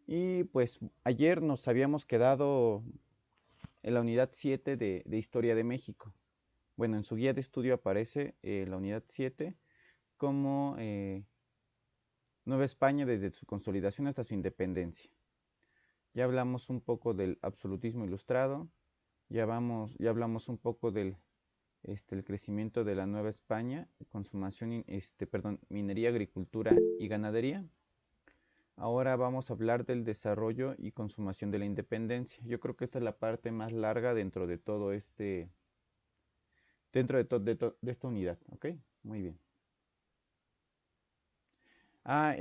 Y pues ayer nos habíamos quedado en la unidad 7 de Historia de México. Bueno, en su guía de estudio aparece la unidad 7 como Nueva España desde su consolidación hasta su independencia. Ya hablamos un poco del absolutismo ilustrado, ya hablamos un poco del el crecimiento de la Nueva España, consumación, minería, agricultura y ganadería. Ahora vamos a hablar del desarrollo y consumación de la independencia. Yo creo que esta es la parte más larga dentro de todo de esta unidad, ¿ok? Muy bien. Ah,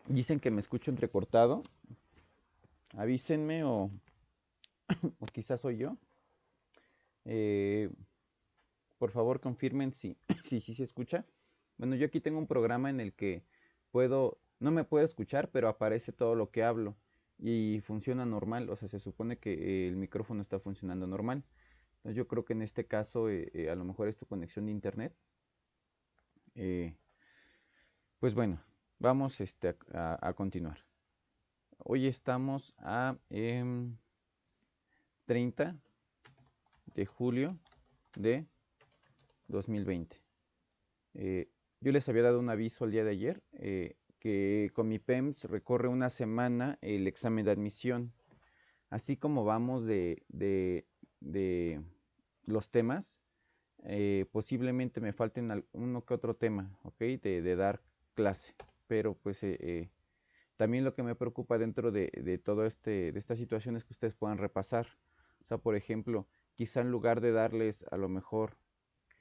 dicen que me escucho entrecortado. Avísenme o quizás soy yo. Eh, por favor, confirmen si si se escucha. Bueno, yo aquí tengo un programa en el que no me puedo escuchar, pero aparece todo lo que hablo y funciona normal. O sea, se supone que el micrófono está funcionando normal. Entonces yo creo que en este caso a lo mejor es tu conexión de internet. Eh, pues bueno, vamos a continuar. Hoy estamos a 30 de julio de 2020. Yo les había dado un aviso el día de ayer que con mi PEMS recorre una semana el examen de admisión. Así como vamos de los temas, posiblemente me falten uno que otro tema, ¿ok? De dar clase. Pero pues también lo que me preocupa dentro de todo de esta situación es que ustedes puedan repasar. O sea, por ejemplo, quizá en lugar de darles a lo mejor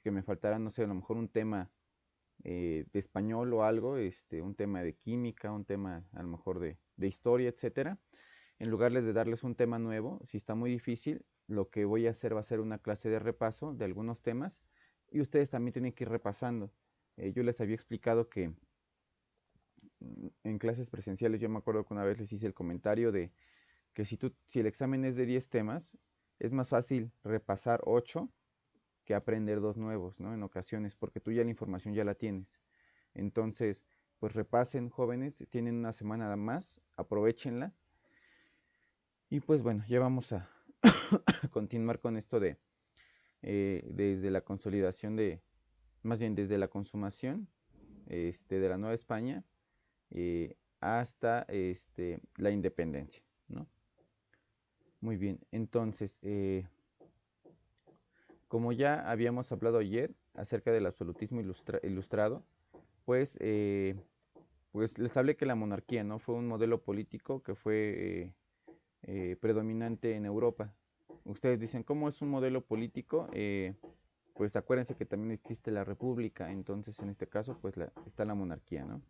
que me faltara, no sé, a lo mejor un tema de español o algo, un tema de química, un tema a lo mejor de historia, etcétera. En lugar de darles un tema nuevo, si está muy difícil, lo que voy a hacer va a ser una clase de repaso de algunos temas y ustedes también tienen que ir repasando. Yo les había explicado que en clases presenciales yo me acuerdo que una vez les hice el comentario de que si el examen es de 10 temas, es más fácil repasar 8 que aprender dos nuevos, ¿no? En ocasiones, porque tú ya la información ya la tienes. Entonces, pues repasen, jóvenes, tienen una semana más, aprovechenla. Y pues bueno, ya vamos a continuar con esto desde la consolidación más bien desde la consumación de la Nueva España hasta la independencia, ¿no? Muy bien, entonces, como ya habíamos hablado ayer acerca del absolutismo ilustrado, pues, pues les hablé que la monarquía, ¿no? Fue un modelo político que fue predominante en Europa. Ustedes dicen, ¿cómo es un modelo político? Pues acuérdense que también existe la república, entonces en este caso pues está la monarquía, ¿no?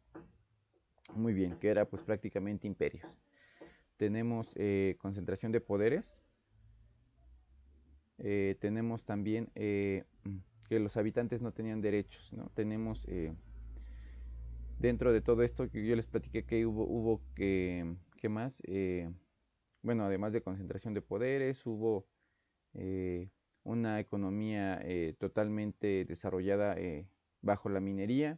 Muy bien, que era pues prácticamente imperios. Tenemos concentración de poderes, tenemos también que los habitantes no tenían derechos, ¿no? Tenemos dentro de todo esto que yo les platiqué que hubo ¿qué más? Bueno, además de concentración de poderes, hubo eh, una economía totalmente desarrollada bajo la minería,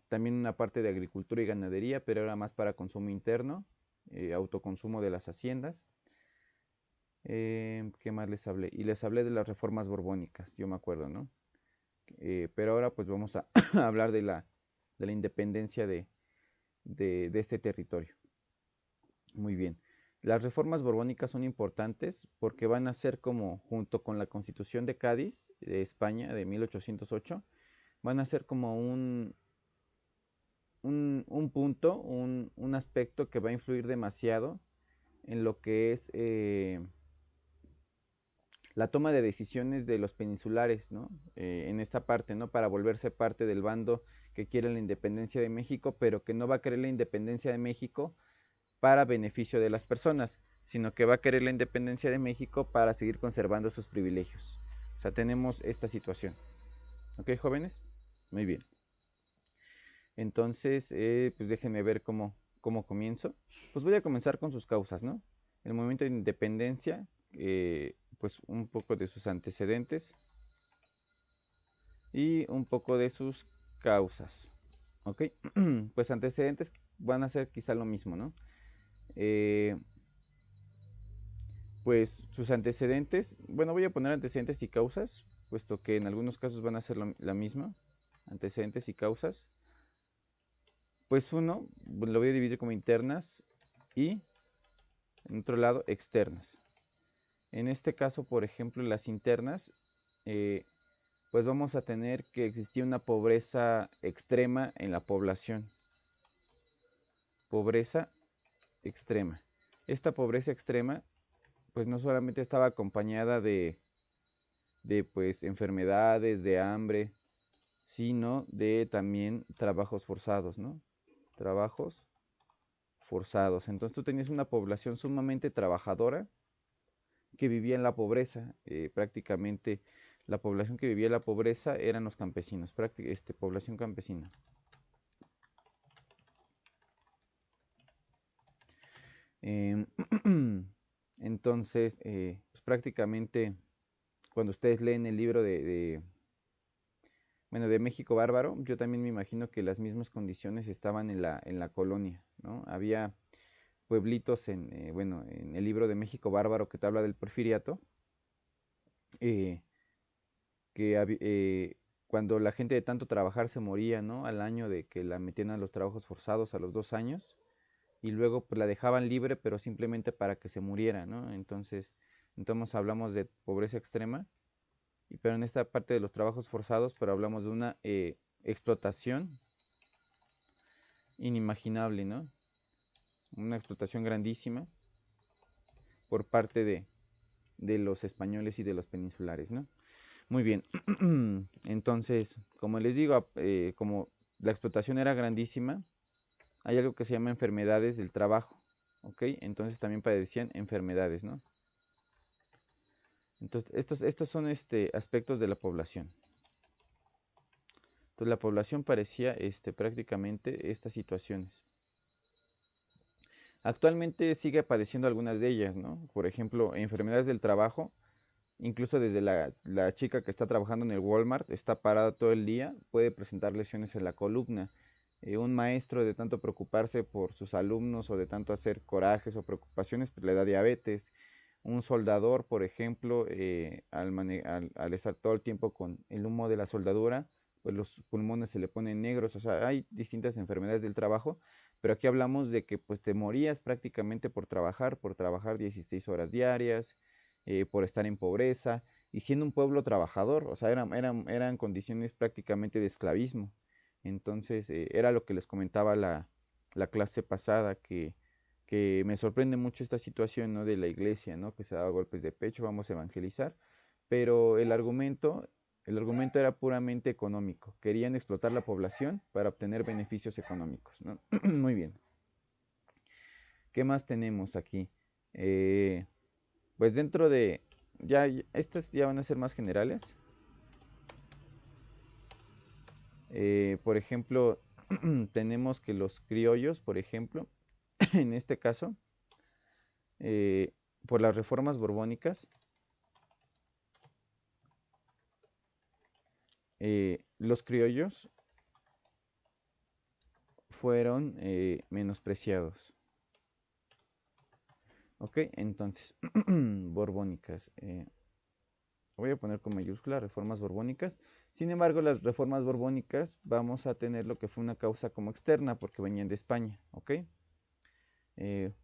también una parte de agricultura y ganadería, pero era más para consumo interno, autoconsumo de las haciendas. ¿Qué más les hablé? Y les hablé de las reformas borbónicas, yo me acuerdo, ¿no? Pero ahora pues vamos a hablar de la independencia de este territorio. Muy bien. Las reformas borbónicas son importantes porque van a ser como, junto con la Constitución de Cádiz, de España, de 1808, van a ser como un punto, un aspecto que va a influir demasiado en lo que es la toma de decisiones de los peninsulares, ¿no? En esta parte, ¿no? Para volverse parte del bando que quiere la independencia de México, pero que no va a querer la independencia de México para beneficio de las personas, sino que va a querer la independencia de México para seguir conservando sus privilegios. O sea, tenemos esta situación. ¿Ok, jóvenes? Muy bien. Entonces, pues déjenme ver cómo comienzo. Pues voy a comenzar con sus causas, ¿no? El movimiento de independencia, pues un poco de sus antecedentes y un poco de sus causas. ¿Ok? Pues antecedentes, van a ser quizá lo mismo, ¿no? Eh, pues sus antecedentes, bueno, voy a poner antecedentes y causas, puesto que en algunos casos van a ser la misma, antecedentes y causas. Pues uno, lo voy a dividir como internas y, en otro lado, externas. En este caso, por ejemplo, las internas, pues vamos a tener que existir una pobreza extrema en la población. Pobreza extrema. Esta pobreza extrema, pues no solamente estaba acompañada de pues enfermedades, de hambre, sino de también trabajos forzados, ¿no? Trabajos forzados. Entonces tú tenías una población sumamente trabajadora que vivía en la pobreza. Prácticamente la población que vivía en la pobreza eran los campesinos, población campesina. Em, entonces, pues prácticamente cuando ustedes leen el libro bueno, de México Bárbaro, yo también me imagino que las mismas condiciones estaban en la colonia, ¿no? Había pueblitos bueno, en el libro de México Bárbaro que te habla del Porfiriato, eh, cuando la gente de tanto trabajar se moría, ¿no? Al año de que la metían a los trabajos forzados a los 2 años, y luego pues la dejaban libre, pero simplemente para que se muriera, ¿no? Entonces hablamos de pobreza extrema, pero en esta parte de los trabajos forzados, pero hablamos de una explotación inimaginable, ¿no? Una explotación grandísima por parte de los españoles y de los peninsulares, ¿no? Muy bien, entonces, como les digo, como la explotación era grandísima, hay algo que se llama enfermedades del trabajo, ¿ok? Entonces también padecían enfermedades, ¿no? Entonces, estos son aspectos de la población. Entonces, la población parecía prácticamente estas situaciones. Actualmente sigue padeciendo algunas de ellas, ¿no? Por ejemplo, enfermedades del trabajo, incluso desde la chica que está trabajando en el Walmart, está parada todo el día, puede presentar lesiones en la columna. Un maestro de tanto preocuparse por sus alumnos o de tanto hacer corajes o preocupaciones, pues le da diabetes. Un soldador, por ejemplo, al estar todo el tiempo con el humo de la soldadura, pues los pulmones se le ponen negros. O sea, hay distintas enfermedades del trabajo, pero aquí hablamos de que pues te morías prácticamente por trabajar 16 horas diarias, por estar en pobreza y siendo un pueblo trabajador. O sea, eran condiciones prácticamente de esclavismo. Entonces, era lo que les comentaba la clase pasada, que me sorprende mucho esta situación, ¿no? De la iglesia, ¿no? Que se daba golpes de pecho, vamos a evangelizar, pero el argumento era puramente económico. Querían explotar la población para obtener beneficios económicos, ¿no? Muy bien. ¿Qué más tenemos aquí? Eh, pues dentro de, estas ya van a ser más generales. Por ejemplo, tenemos que los criollos, por ejemplo, en este caso, eh, por las reformas borbónicas, los criollos fueron menospreciados. Ok, entonces, borbónicas. Voy a poner con mayúscula reformas borbónicas. Sin embargo, las reformas borbónicas vamos a tener lo que fue una causa como externa porque venían de España. Ok.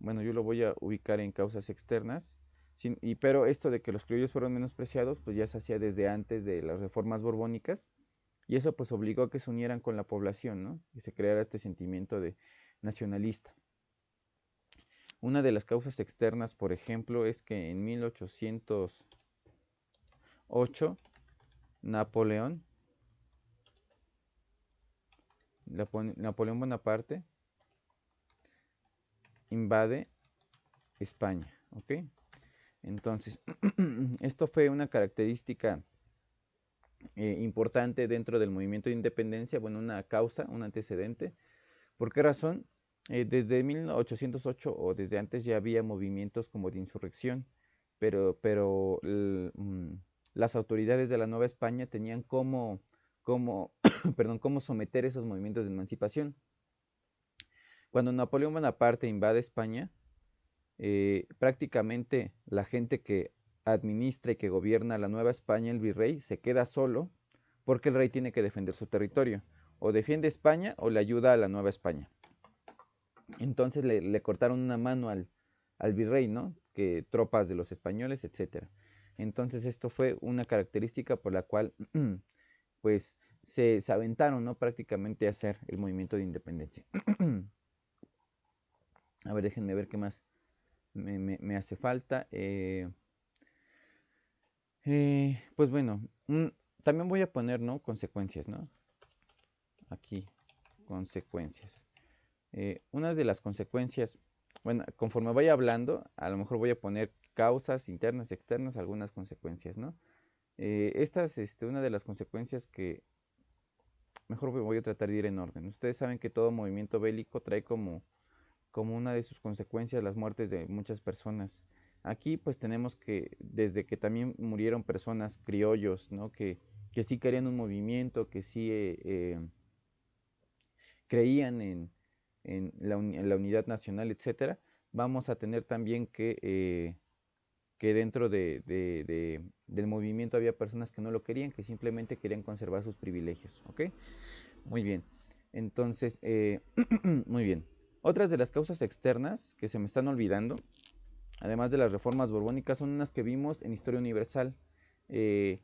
Bueno, yo lo voy a ubicar en causas externas. Pero esto de que los criollos fueron menospreciados, pues ya se hacía desde antes de las reformas borbónicas. Y eso pues obligó a que se unieran con la población, ¿no? Y se creara este sentimiento de nacionalista. Una de las causas externas, por ejemplo, es que en 1808 Napoleón, Napoleón Bonaparte invade España, ¿ok? Entonces, esto fue una característica importante dentro del movimiento de independencia, bueno, una causa, un antecedente. ¿Por qué razón? Desde 1808 o desde antes ya había movimientos como de insurrección, pero las autoridades de la Nueva España tenían cómo perdón, cómo someter esos movimientos de emancipación. Cuando Napoleón Bonaparte invade España, prácticamente la gente que administra y que gobierna la Nueva España, el virrey, se queda solo porque el rey tiene que defender su territorio. O defiende España o le ayuda a la Nueva España. Entonces le cortaron una mano al virrey, ¿no? Que tropas de los españoles, etcétera. Entonces esto fue una característica por la cual pues se aventaron, ¿no? Prácticamente a hacer el movimiento de independencia. A ver, déjenme ver qué más me hace falta. Pues bueno, también voy a poner, ¿no? Consecuencias, ¿no? Aquí, consecuencias. Una de las consecuencias, bueno, conforme vaya hablando, a lo mejor voy a poner causas internas, externas, algunas consecuencias, ¿no? Esta es una de las consecuencias que mejor voy a tratar de ir en orden. Ustedes saben que todo movimiento bélico trae como una de sus consecuencias las muertes de muchas personas. Aquí pues tenemos que, desde que también murieron personas criollos, ¿no? Que sí querían un movimiento, que sí creían en la unidad nacional, etcétera, vamos a tener también que dentro del movimiento había personas que no lo querían, que simplemente querían conservar sus privilegios, ¿ok? Muy bien. Entonces, muy bien. Otras de las causas externas que se me están olvidando, además de las reformas borbónicas, son unas que vimos en Historia Universal. Eh,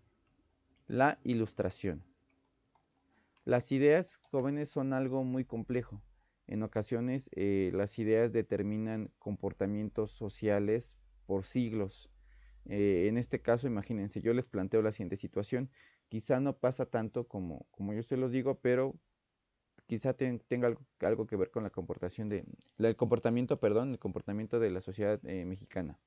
la ilustración. Las ideas jóvenes son algo muy complejo. En ocasiones las ideas determinan comportamientos sociales por siglos. En este caso, imagínense, yo les planteo la siguiente situación. Quizá no pasa tanto como yo se los digo, pero quizá tenga algo que ver con el comportamiento, perdón, el comportamiento de la sociedad mexicana.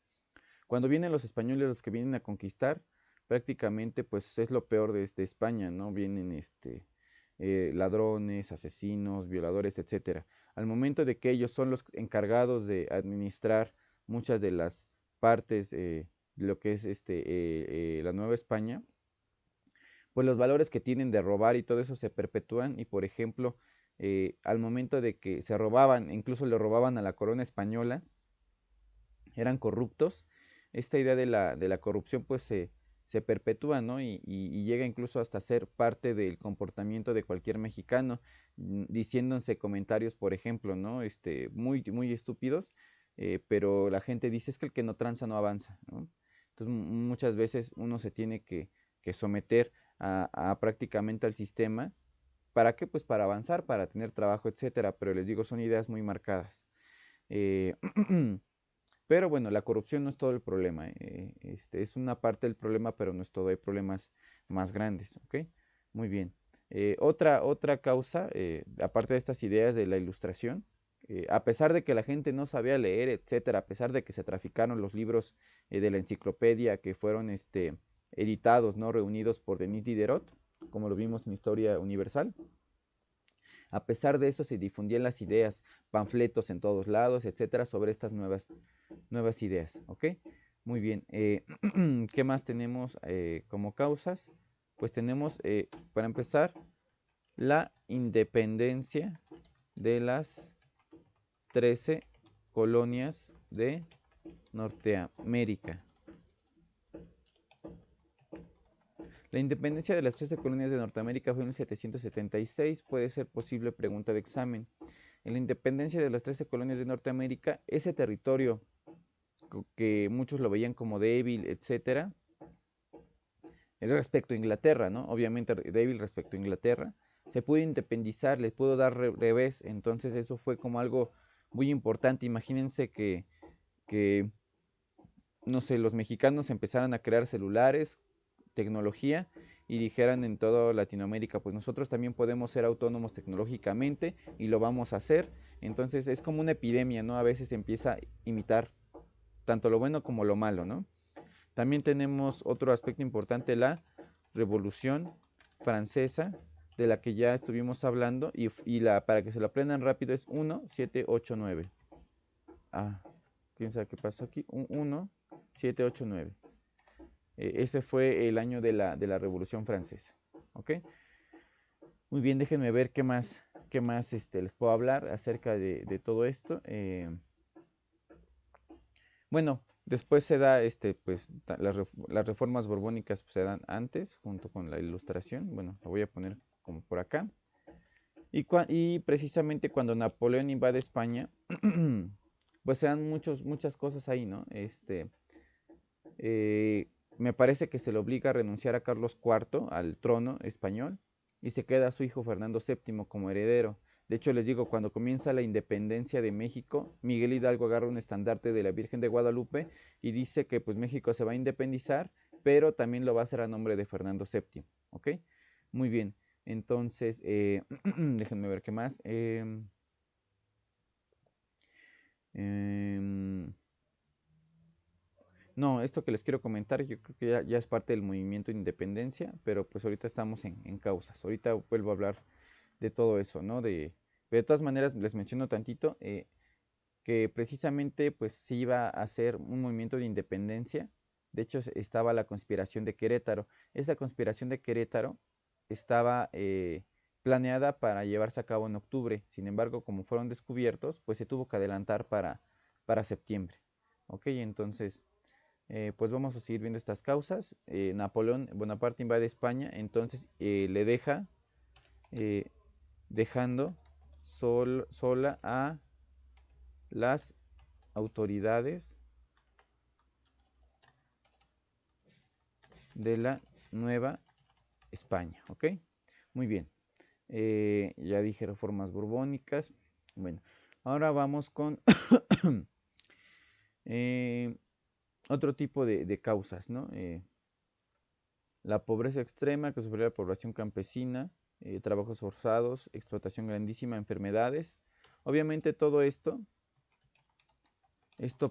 Cuando vienen los españoles, los que vienen a conquistar, prácticamente pues es lo peor de España, ¿no? Vienen ladrones, asesinos, violadores, etcétera. Al momento de que ellos son los encargados de administrar muchas de las partes de lo que es la Nueva España, pues los valores que tienen de robar y todo eso se perpetúan y por ejemplo, al momento de que se robaban, incluso le robaban a la corona española, eran corruptos, esta idea de la corrupción pues se perpetúa, ¿no? Y llega incluso hasta ser parte del comportamiento de cualquier mexicano, diciéndose comentarios, por ejemplo, ¿no? Muy, muy estúpidos, pero la gente dice es que el que no tranza no avanza, ¿no? Entonces muchas veces uno se tiene que someter a prácticamente al sistema. ¿Para qué? Pues para avanzar, para tener trabajo, etcétera. Pero les digo, son ideas muy marcadas. Eh, Pero bueno, la corrupción no es todo el problema. Es una parte del problema, pero no es todo. Hay problemas más grandes, ¿ok? Muy bien. Otra causa, aparte de estas ideas de la ilustración, a pesar de que la gente no sabía leer, etcétera, a pesar de que se traficaron los libros de la enciclopedia que fueron editados, ¿no? Reunidos por Denis Diderot, como lo vimos en Historia Universal. A pesar de eso se difundían las ideas, panfletos en todos lados, etcétera, sobre estas nuevas ideas, ¿ok? Muy bien. ¿Qué más tenemos como causas? Pues tenemos, para empezar, la independencia de las 13 colonias de Norteamérica. La independencia de las 13 colonias de Norteamérica fue en 1776, puede ser posible pregunta de examen. En la independencia de las 13 colonias de Norteamérica, ese territorio que muchos lo veían como débil, etcétera, respecto a Inglaterra, ¿no? Obviamente débil respecto a Inglaterra, se pudo independizar, les pudo dar revés, entonces eso fue como algo muy importante. Imagínense que no sé, los mexicanos empezaran a crear celulares, tecnología y dijeran en toda Latinoamérica, pues nosotros también podemos ser autónomos tecnológicamente y lo vamos a hacer. Entonces es como una epidemia, ¿no? A veces empieza a imitar tanto lo bueno como lo malo, ¿no? También tenemos otro aspecto importante, la Revolución Francesa, de la que ya estuvimos hablando, para que se lo aprendan rápido es 1789. Ah, quién sabe qué pasó aquí. 1789. Ese fue el año de la Revolución Francesa. ¿Ok? Muy bien, déjenme ver ¿Qué más les puedo hablar acerca de todo esto? Bueno, después se da, pues, las reformas borbónicas pues, se dan antes, junto con la ilustración. Bueno, la voy a poner como por acá. Y precisamente cuando Napoleón invade España, pues se dan muchas cosas ahí, ¿no? Me parece que se le obliga a renunciar a Carlos IV al trono español y se queda su hijo Fernando VII como heredero. De hecho, les digo, cuando comienza la independencia de México, Miguel Hidalgo agarra un estandarte de la Virgen de Guadalupe y dice que pues México se va a independizar, pero también lo va a hacer a nombre de Fernando VII, ¿ok? Muy bien, entonces, déjenme ver qué más. Em, no, esto que les quiero comentar, yo creo que ya es parte del movimiento de independencia, pero pues ahorita estamos en causas. Ahorita vuelvo a hablar de todo eso, ¿no? Pero de todas maneras les menciono tantito que precisamente pues se iba a hacer un movimiento de independencia. De hecho, estaba la conspiración de Querétaro. Esta conspiración de Querétaro estaba planeada para llevarse a cabo en octubre. Sin embargo, como fueron descubiertos, pues se tuvo que adelantar para septiembre. ¿Ok? Entonces, pues vamos a seguir viendo estas causas. Napoleón Bonaparte invade España, entonces le deja eh, dejando sola a las autoridades de la Nueva España, ¿ok? Muy bien. Ya dije reformas borbónicas. Bueno, ahora vamos con otro tipo de causas, ¿no? La pobreza extrema que sufrió la población campesina, trabajos forzados, explotación grandísima, enfermedades. Obviamente todo esto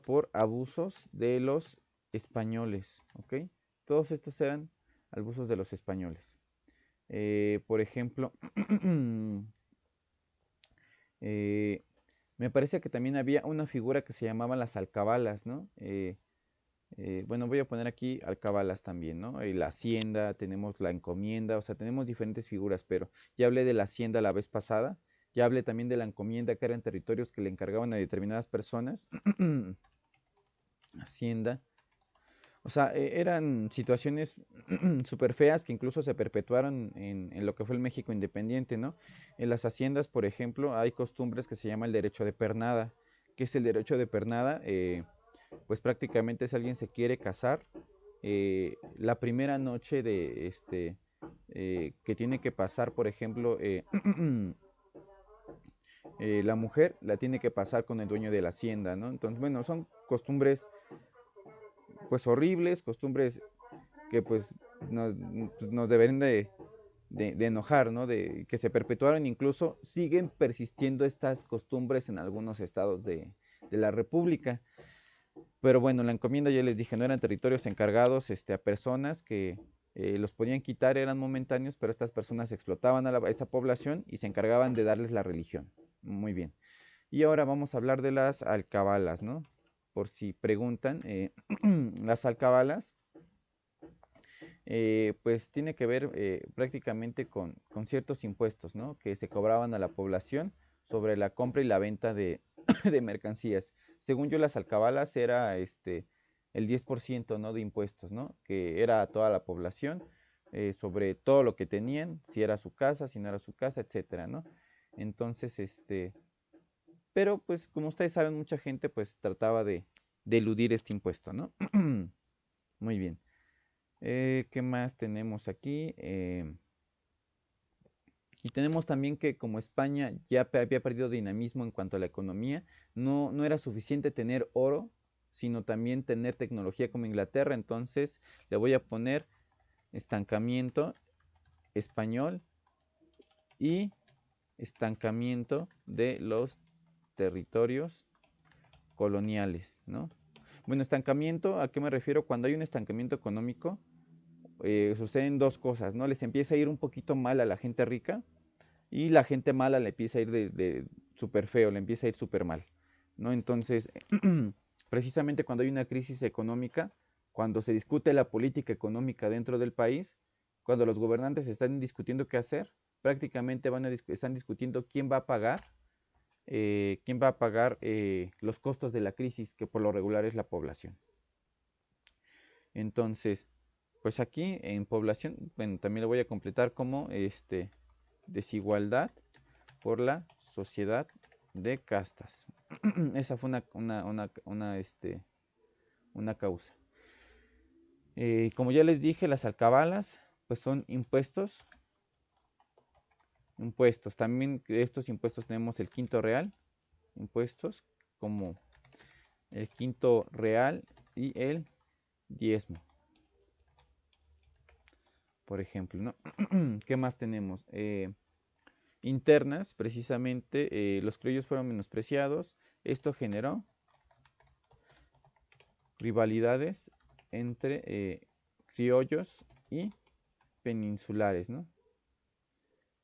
por abusos de los españoles, ¿ok? Todos estos eran abusos de los españoles. Por ejemplo, eh, me parece que también había una figura que se llamaba las alcabalas, ¿no? Bueno, voy a poner aquí alcabalas también, ¿no? La hacienda, tenemos la encomienda, o sea, tenemos diferentes figuras, pero ya hablé de la hacienda la vez pasada, ya hablé también de la encomienda, que eran territorios que le encargaban a determinadas personas. Hacienda. O sea, eran situaciones súper feas que incluso se perpetuaron en lo que fue el México independiente, ¿no? En las haciendas, por ejemplo, hay costumbres que se llama el derecho de pernada. ¿Qué es el derecho de pernada? Pues prácticamente si alguien se quiere casar, la primera noche que tiene que pasar, por ejemplo, la mujer la tiene que pasar con el dueño de la hacienda, ¿no? Entonces, bueno, son costumbres pues horribles, costumbres que pues nos deberían de enojar, ¿no? De que se perpetuaron, incluso siguen persistiendo estas costumbres en algunos estados de la República. Pero bueno, la encomienda ya les dije, no eran territorios encargados a personas que los podían quitar, eran momentáneos, pero estas personas explotaban a esa población y se encargaban de darles la religión. Muy bien. Y ahora vamos a hablar de las alcabalas, ¿no? Por si preguntan, las alcabalas pues tiene que ver prácticamente con ciertos impuestos, ¿no? Que se cobraban a la población sobre la compra y la venta de, de mercancías. Según yo, las alcabalas era el 10%, ¿no? De impuestos, ¿no? Que era a toda la población sobre todo lo que tenían, si era su casa, si no era su casa, etcétera, ¿no? Entonces, pero pues como ustedes saben, mucha gente pues trataba de eludir este impuesto, ¿no? Muy bien. ¿Qué más tenemos aquí? Y tenemos también que como España ya había perdido dinamismo en cuanto a la economía, no era suficiente tener oro, sino también tener tecnología como Inglaterra. Entonces le voy a poner estancamiento español y estancamiento de los territorios coloniales, ¿no? Bueno, estancamiento, ¿a qué me refiero? Cuando hay un estancamiento económico, suceden dos cosas, ¿no? Les empieza a ir un poquito mal a la gente rica y la gente mala le empieza a ir de súper feo, le empieza a ir súper mal, ¿no? Entonces, precisamente cuando hay una crisis económica, cuando se discute la política económica dentro del país, cuando los gobernantes están discutiendo qué hacer, prácticamente están discutiendo quién va a pagar los costos de la crisis, que por lo regular es la población. Entonces, pues aquí en población, bueno, también lo voy a completar como desigualdad por la sociedad de castas. Esa fue una causa. Como ya les dije, las alcabalas pues son impuestos. También de estos impuestos tenemos el quinto real, impuestos como el quinto real y el diezmo, por ejemplo, ¿no? ¿Qué más tenemos? Internas, precisamente, los criollos fueron menospreciados. Esto generó rivalidades entre criollos y peninsulares, ¿no?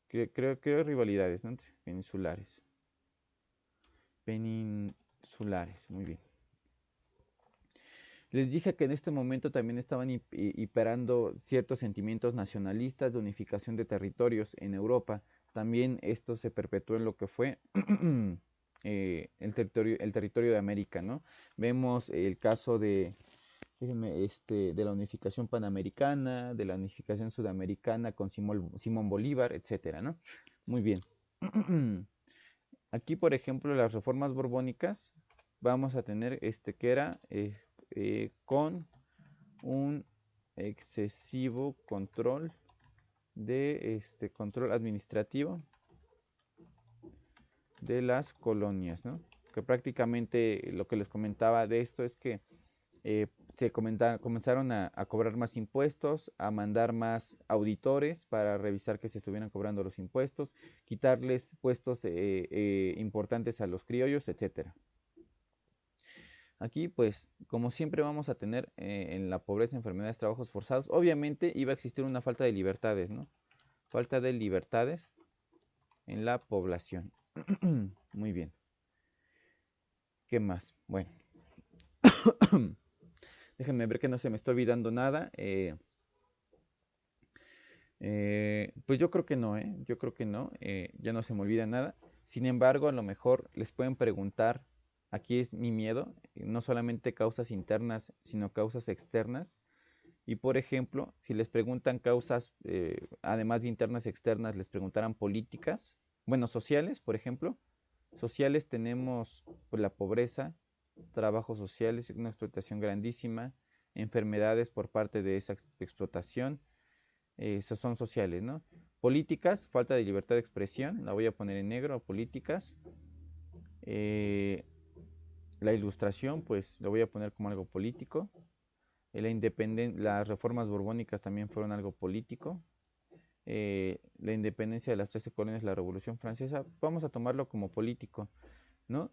Creo rivalidades, ¿no? Entre peninsulares. Peninsulares, muy bien. Les dije que en este momento también estaban hiperando ciertos sentimientos nacionalistas de unificación de territorios en Europa. También esto se perpetuó en lo que fue el territorio de América, ¿no? Vemos el caso de la unificación panamericana, de la unificación sudamericana con Simón Bolívar, etcétera, ¿no? Muy bien. Aquí, por ejemplo, las reformas borbónicas, vamos a tener que era con un excesivo control control administrativo de las colonias, ¿no? Que prácticamente lo que les comentaba de esto es que comenzaron a cobrar más impuestos, a mandar más auditores para revisar que se estuvieran cobrando los impuestos, quitarles puestos importantes a los criollos, etcétera. Aquí, pues, como siempre vamos a tener en la pobreza, enfermedades, trabajos forzados, obviamente iba a existir una falta de libertades, ¿no? Falta de libertades en la población. Muy bien. ¿Qué más? Bueno. Déjenme ver que no se me está olvidando nada. Pues yo creo que no, ¿eh? Yo creo que no. Ya no se me olvida nada. Sin embargo, a lo mejor les pueden preguntar, aquí es mi miedo, no solamente causas internas, sino causas externas. Y por ejemplo, si les preguntan causas, además de internas y externas, les preguntaran políticas, bueno, sociales, por ejemplo. Sociales tenemos pues, la pobreza, trabajos sociales, una explotación grandísima, enfermedades por parte de esa explotación, esos son sociales, ¿no? Políticas, falta de libertad de expresión, la voy a poner en negro, políticas. La ilustración, pues lo voy a poner como algo político. Las reformas borbónicas también fueron algo político. La independencia de las 13 colonias, la Revolución Francesa, vamos a tomarlo como político, ¿no?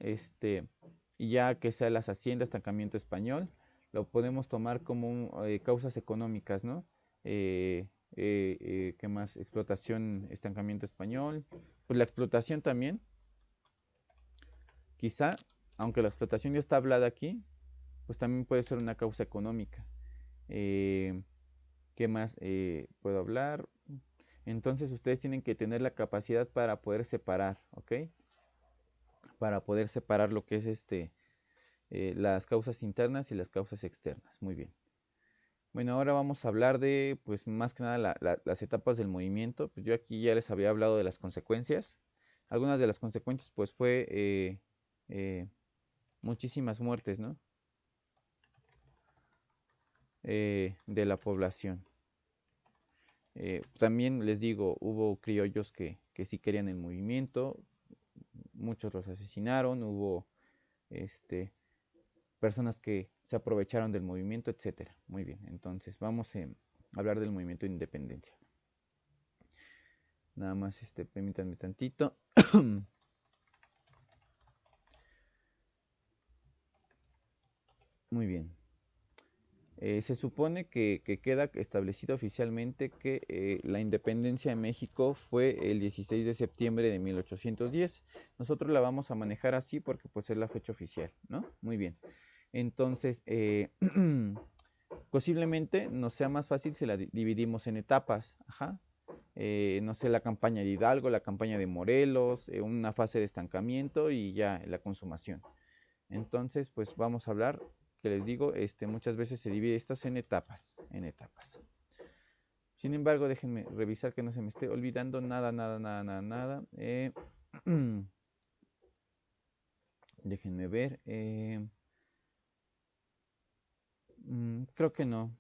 Y ya que sea las haciendas, estancamiento español, lo podemos tomar como causas económicas, ¿no? ¿Qué más? Explotación, estancamiento español. Pues la explotación también, quizá, aunque la explotación ya está hablada aquí, pues también puede ser una causa económica. Eh, ¿Qué más puedo hablar? Entonces ustedes tienen que tener la capacidad para poder separar, ¿ok? Para poder separar lo que es las causas internas y las causas externas. Muy bien. Bueno, ahora vamos a hablar de, pues más que nada, las etapas del movimiento. Pues yo aquí ya les había hablado de las consecuencias. Algunas de las consecuencias, pues fue muchísimas muertes, ¿no? De la población. También les digo, hubo criollos que sí querían el movimiento, muchos los asesinaron, hubo personas que se aprovecharon del movimiento, etcétera. Muy bien, entonces vamos a hablar del movimiento de independencia. Nada más, permítanme tantito. Muy bien. Se supone que queda establecido oficialmente que la independencia de México fue el 16 de septiembre de 1810. Nosotros la vamos a manejar así porque pues es la fecha oficial, ¿no? Muy bien. Entonces, posiblemente nos sea más fácil si la dividimos en etapas. Ajá. no sé, la campaña de Hidalgo, la campaña de Morelos, una fase de estancamiento y ya la consumación. Entonces, pues vamos a hablar, que les digo, muchas veces se divide estas en etapas, en etapas. Sin embargo, déjenme revisar que no se me esté olvidando nada, nada, nada, nada, nada. Déjenme ver. Creo que no.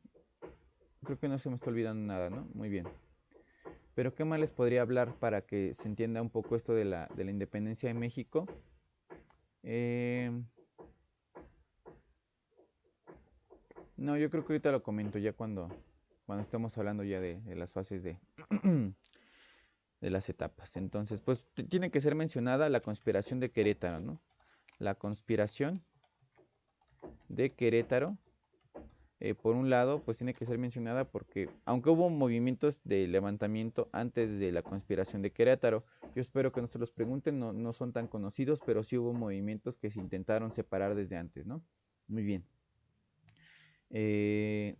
Creo que no se me está olvidando nada, ¿no? Muy bien. Pero ¿qué más les podría hablar para que se entienda un poco esto de la independencia de México? No, yo creo que ahorita lo comento ya cuando estemos hablando ya de las fases de las etapas. Entonces, pues tiene que ser mencionada la conspiración de Querétaro, ¿no? La conspiración de Querétaro, por un lado, pues tiene que ser mencionada porque, aunque hubo movimientos de levantamiento antes de la conspiración de Querétaro, yo espero que no se los pregunten, no son tan conocidos, pero sí hubo movimientos que se intentaron separar desde antes, ¿no? Muy bien. Eh,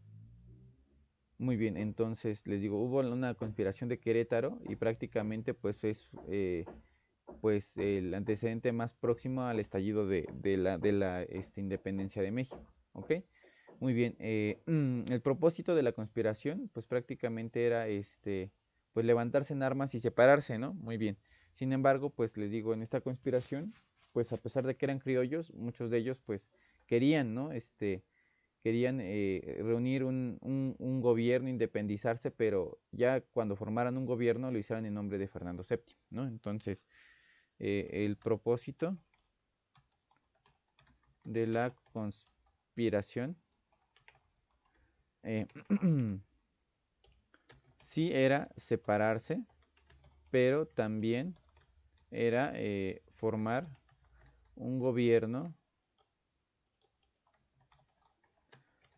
Muy bien, entonces les digo, hubo una conspiración de Querétaro y prácticamente pues es pues el antecedente más próximo al estallido de la independencia de México, ¿ok? Muy bien, el propósito de la conspiración pues prácticamente era pues levantarse en armas y separarse, ¿no? Muy bien, sin embargo pues les digo, en esta conspiración pues a pesar de que eran criollos, muchos de ellos pues querían, ¿no? Querían reunir un gobierno, independizarse, pero ya cuando formaran un gobierno lo hicieran en nombre de Fernando VII, ¿no? Entonces, el propósito de la conspiración eh, sí era separarse, pero también era formar un gobierno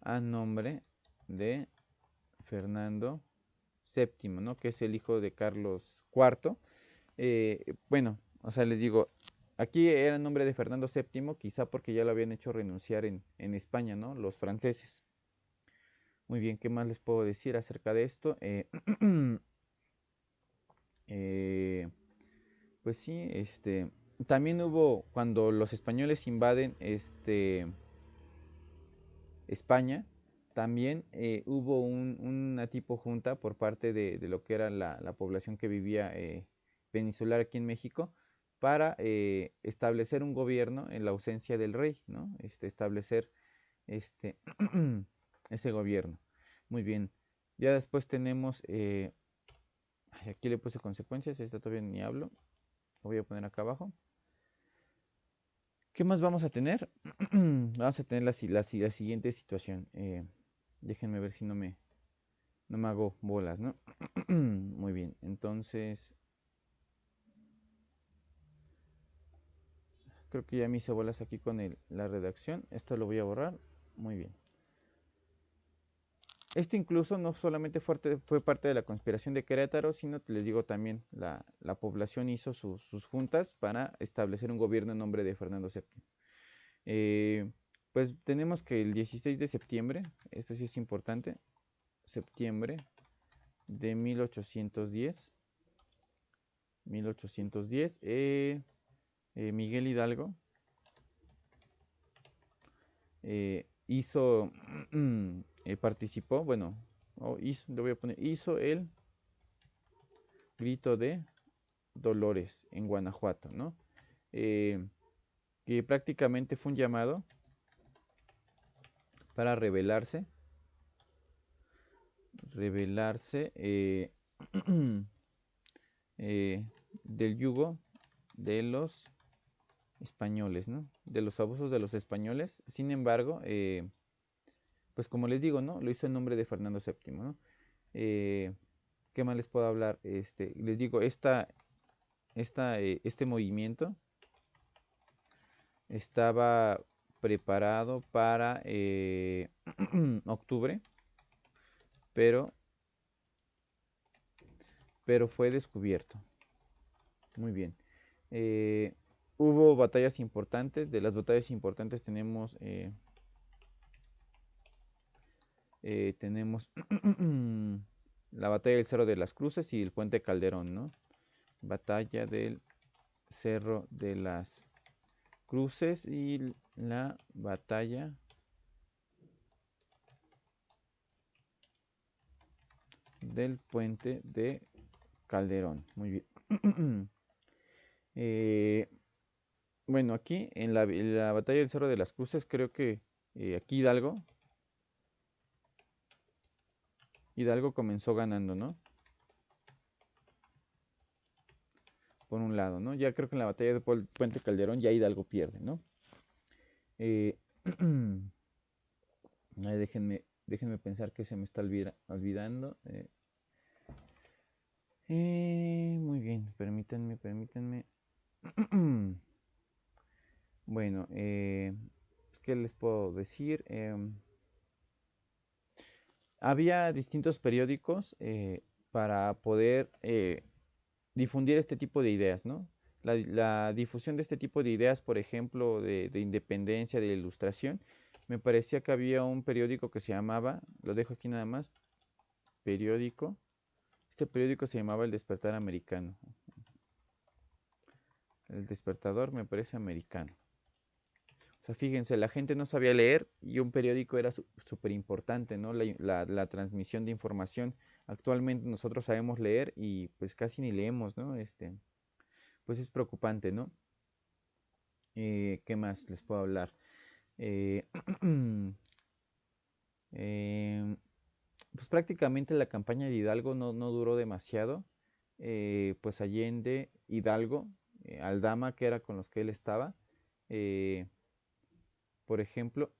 a nombre de Fernando VII, ¿no? Que es el hijo de Carlos IV. Bueno, o sea, les digo, aquí era el nombre de Fernando VII, quizá porque ya lo habían hecho renunciar en España, ¿no? Los franceses. Muy bien, ¿qué más les puedo decir acerca de esto? Eh, pues sí, también hubo, cuando los españoles invaden, España, también hubo una tipo junta por parte de lo que era la población que vivía peninsular aquí en México para establecer un gobierno en la ausencia del rey, ¿no? Establecer este, ese gobierno. Muy bien. Ya después tenemos, aquí le puse consecuencias, esta todavía ni hablo, lo voy a poner acá abajo. ¿Qué más vamos a tener? Vamos a tener la siguiente situación. Déjenme ver si no me hago bolas, ¿no? Muy bien, entonces creo que ya me hice bolas aquí con la redacción. Esto lo voy a borrar. Muy bien. Esto incluso no solamente fue parte de la conspiración de Querétaro, sino que les digo también, la población hizo sus juntas para establecer un gobierno en nombre de Fernando VII. Pues tenemos que el 16 de septiembre, esto sí es importante, septiembre de 1810, Miguel Hidalgo hizo, participó, bueno, le voy a poner, hizo el grito de Dolores en Guanajuato, ¿no? Que prácticamente fue un llamado para rebelarse del yugo de los españoles, ¿no? De los abusos de los españoles. Sin embargo, pues como les digo, ¿no? Lo hizo en nombre de Fernando VII, ¿no? Eh, ¿Qué más les puedo hablar? Les digo, este movimiento estaba preparado para octubre, pero, pero fue descubierto. Muy bien. Eh, Hubo batallas importantes. De las batallas importantes tenemos la batalla del Cerro de las Cruces y el puente Calderón, ¿no? Batalla del Cerro de las Cruces y la batalla del puente de Calderón. Muy bien. Bueno, aquí en la batalla del Cerro de las Cruces, creo que aquí Hidalgo comenzó ganando, ¿no? Por un lado, ¿no? Ya creo que en la batalla del puente Calderón ya Hidalgo pierde, ¿no? Eh, ay, déjenme pensar que se me está olvidando. Muy bien, permítanme. Bueno, pues, ¿qué les puedo decir? Había distintos periódicos para poder difundir este tipo de ideas, ¿no? La difusión de este tipo de ideas, por ejemplo, de independencia, de ilustración, me parecía que había un periódico que se llamaba, lo dejo aquí nada más, periódico, este periódico se llamaba El Despertar Americano. El Despertador me parece americano. O sea, fíjense, la gente no sabía leer y un periódico era súper importante, ¿no? La transmisión de información. Actualmente nosotros sabemos leer y pues casi ni leemos, ¿no? Pues es preocupante, ¿no? ¿Qué más les puedo hablar? Eh, em, pues prácticamente la campaña de Hidalgo no duró demasiado. Pues Allende, Hidalgo, Aldama, que era con los que él estaba, eh, por ejemplo,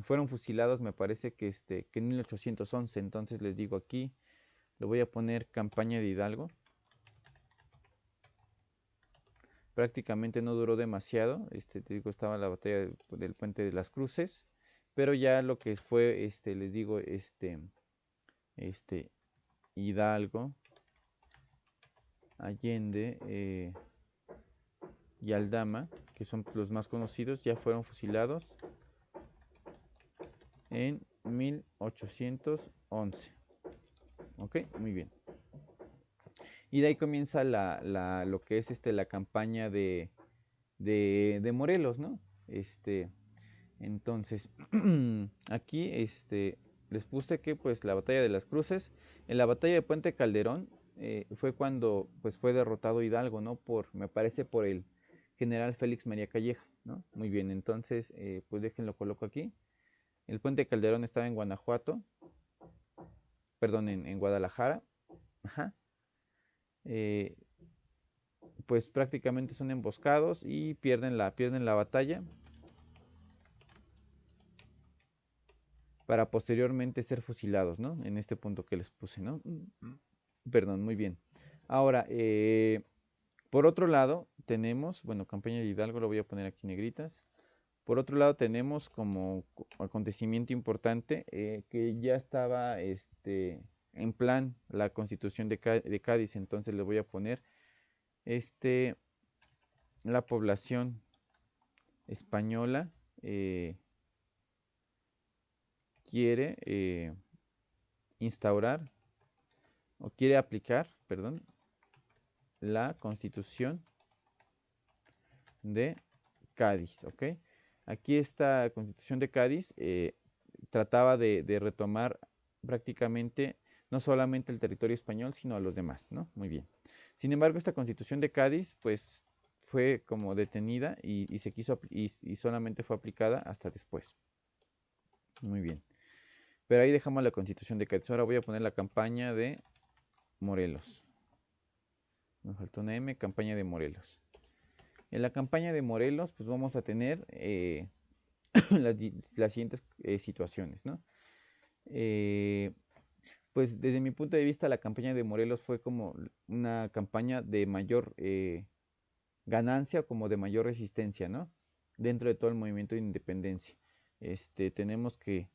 fueron fusilados, me parece que en 1811. Entonces les digo aquí, le voy a poner campaña de Hidalgo. Prácticamente no duró demasiado. Te digo, estaba la batalla del Puente de las Cruces. Pero ya lo que fue, les digo, este, Hidalgo, Allende y Aldama, que son los más conocidos, ya fueron fusilados en 1811. Ok, muy bien. Y de ahí comienza lo que es la campaña de Morelos, ¿no? Entonces, aquí les puse que pues la batalla de las Cruces, en la batalla de Puente Calderón, fue cuando pues fue derrotado Hidalgo, ¿no? Me parece por el general Félix María Calleja, ¿no? Muy bien, entonces, pues déjenlo coloco aquí. El Puente Calderón estaba en Guanajuato, perdón, en Guadalajara, ajá. Eh, pues prácticamente son emboscados y pierden la batalla para posteriormente ser fusilados, ¿no? En este punto que les puse, ¿no? Perdón, muy bien. Ahora, por otro lado, tenemos, bueno, campaña de Hidalgo, lo voy a poner aquí negritas. Por otro lado, tenemos como acontecimiento importante que ya estaba en plan la constitución de Cádiz, entonces le voy a poner la población española quiere instaurar o quiere aplicar, perdón, la Constitución de Cádiz, ¿ok? Aquí esta Constitución de Cádiz trataba de retomar prácticamente no solamente el territorio español, sino a los demás, ¿no? Muy bien. Sin embargo, esta Constitución de Cádiz, pues, fue como detenida y se quiso y solamente fue aplicada hasta después. Muy bien. Pero ahí dejamos la Constitución de Cádiz. Ahora voy a poner la campaña de Morelos. Me faltó una M, campaña de Morelos. En la campaña de Morelos, pues vamos a tener las siguientes situaciones, ¿no? Pues desde mi punto de vista, la campaña de Morelos fue como una campaña de mayor ganancia, como de mayor resistencia, ¿no? Dentro de todo el movimiento de independencia. Tenemos que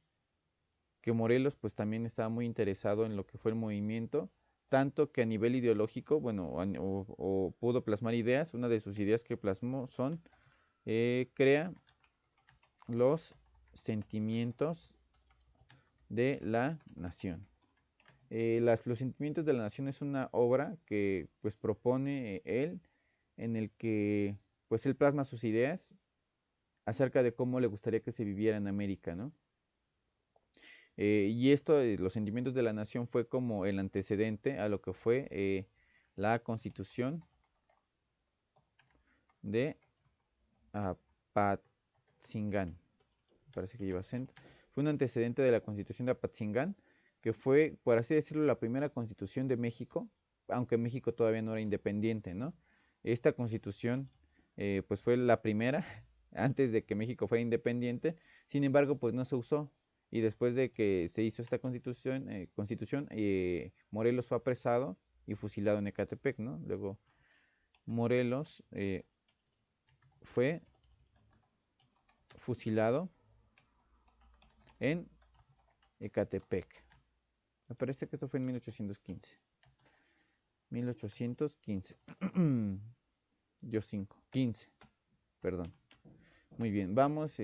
Morelos pues también estaba muy interesado en lo que fue el movimiento, tanto que a nivel ideológico, bueno, o pudo plasmar ideas. Una de sus ideas que plasmó son, crea los sentimientos de la nación. Los sentimientos de la nación es una obra que pues propone él, en el que pues él plasma sus ideas acerca de cómo le gustaría que se viviera en América, ¿no? Y esto, los sentimientos de la nación, fue como el antecedente a lo que fue la Constitución de Apatzingán. Parece que lleva acento. Fue un antecedente de la Constitución de Apatzingán, que fue, por así decirlo, la primera constitución de México, aunque México todavía no era independiente, ¿no? Esta constitución, pues fue la primera antes de que México fuera independiente. Sin embargo, pues no se usó. Y después de que se hizo esta constitución, Morelos fue apresado y fusilado en Ecatepec, ¿no? Luego Morelos fue fusilado en Ecatepec. Me parece que esto fue en 1815. 1815. Yo 5. 15. Perdón. Muy bien. Vamos.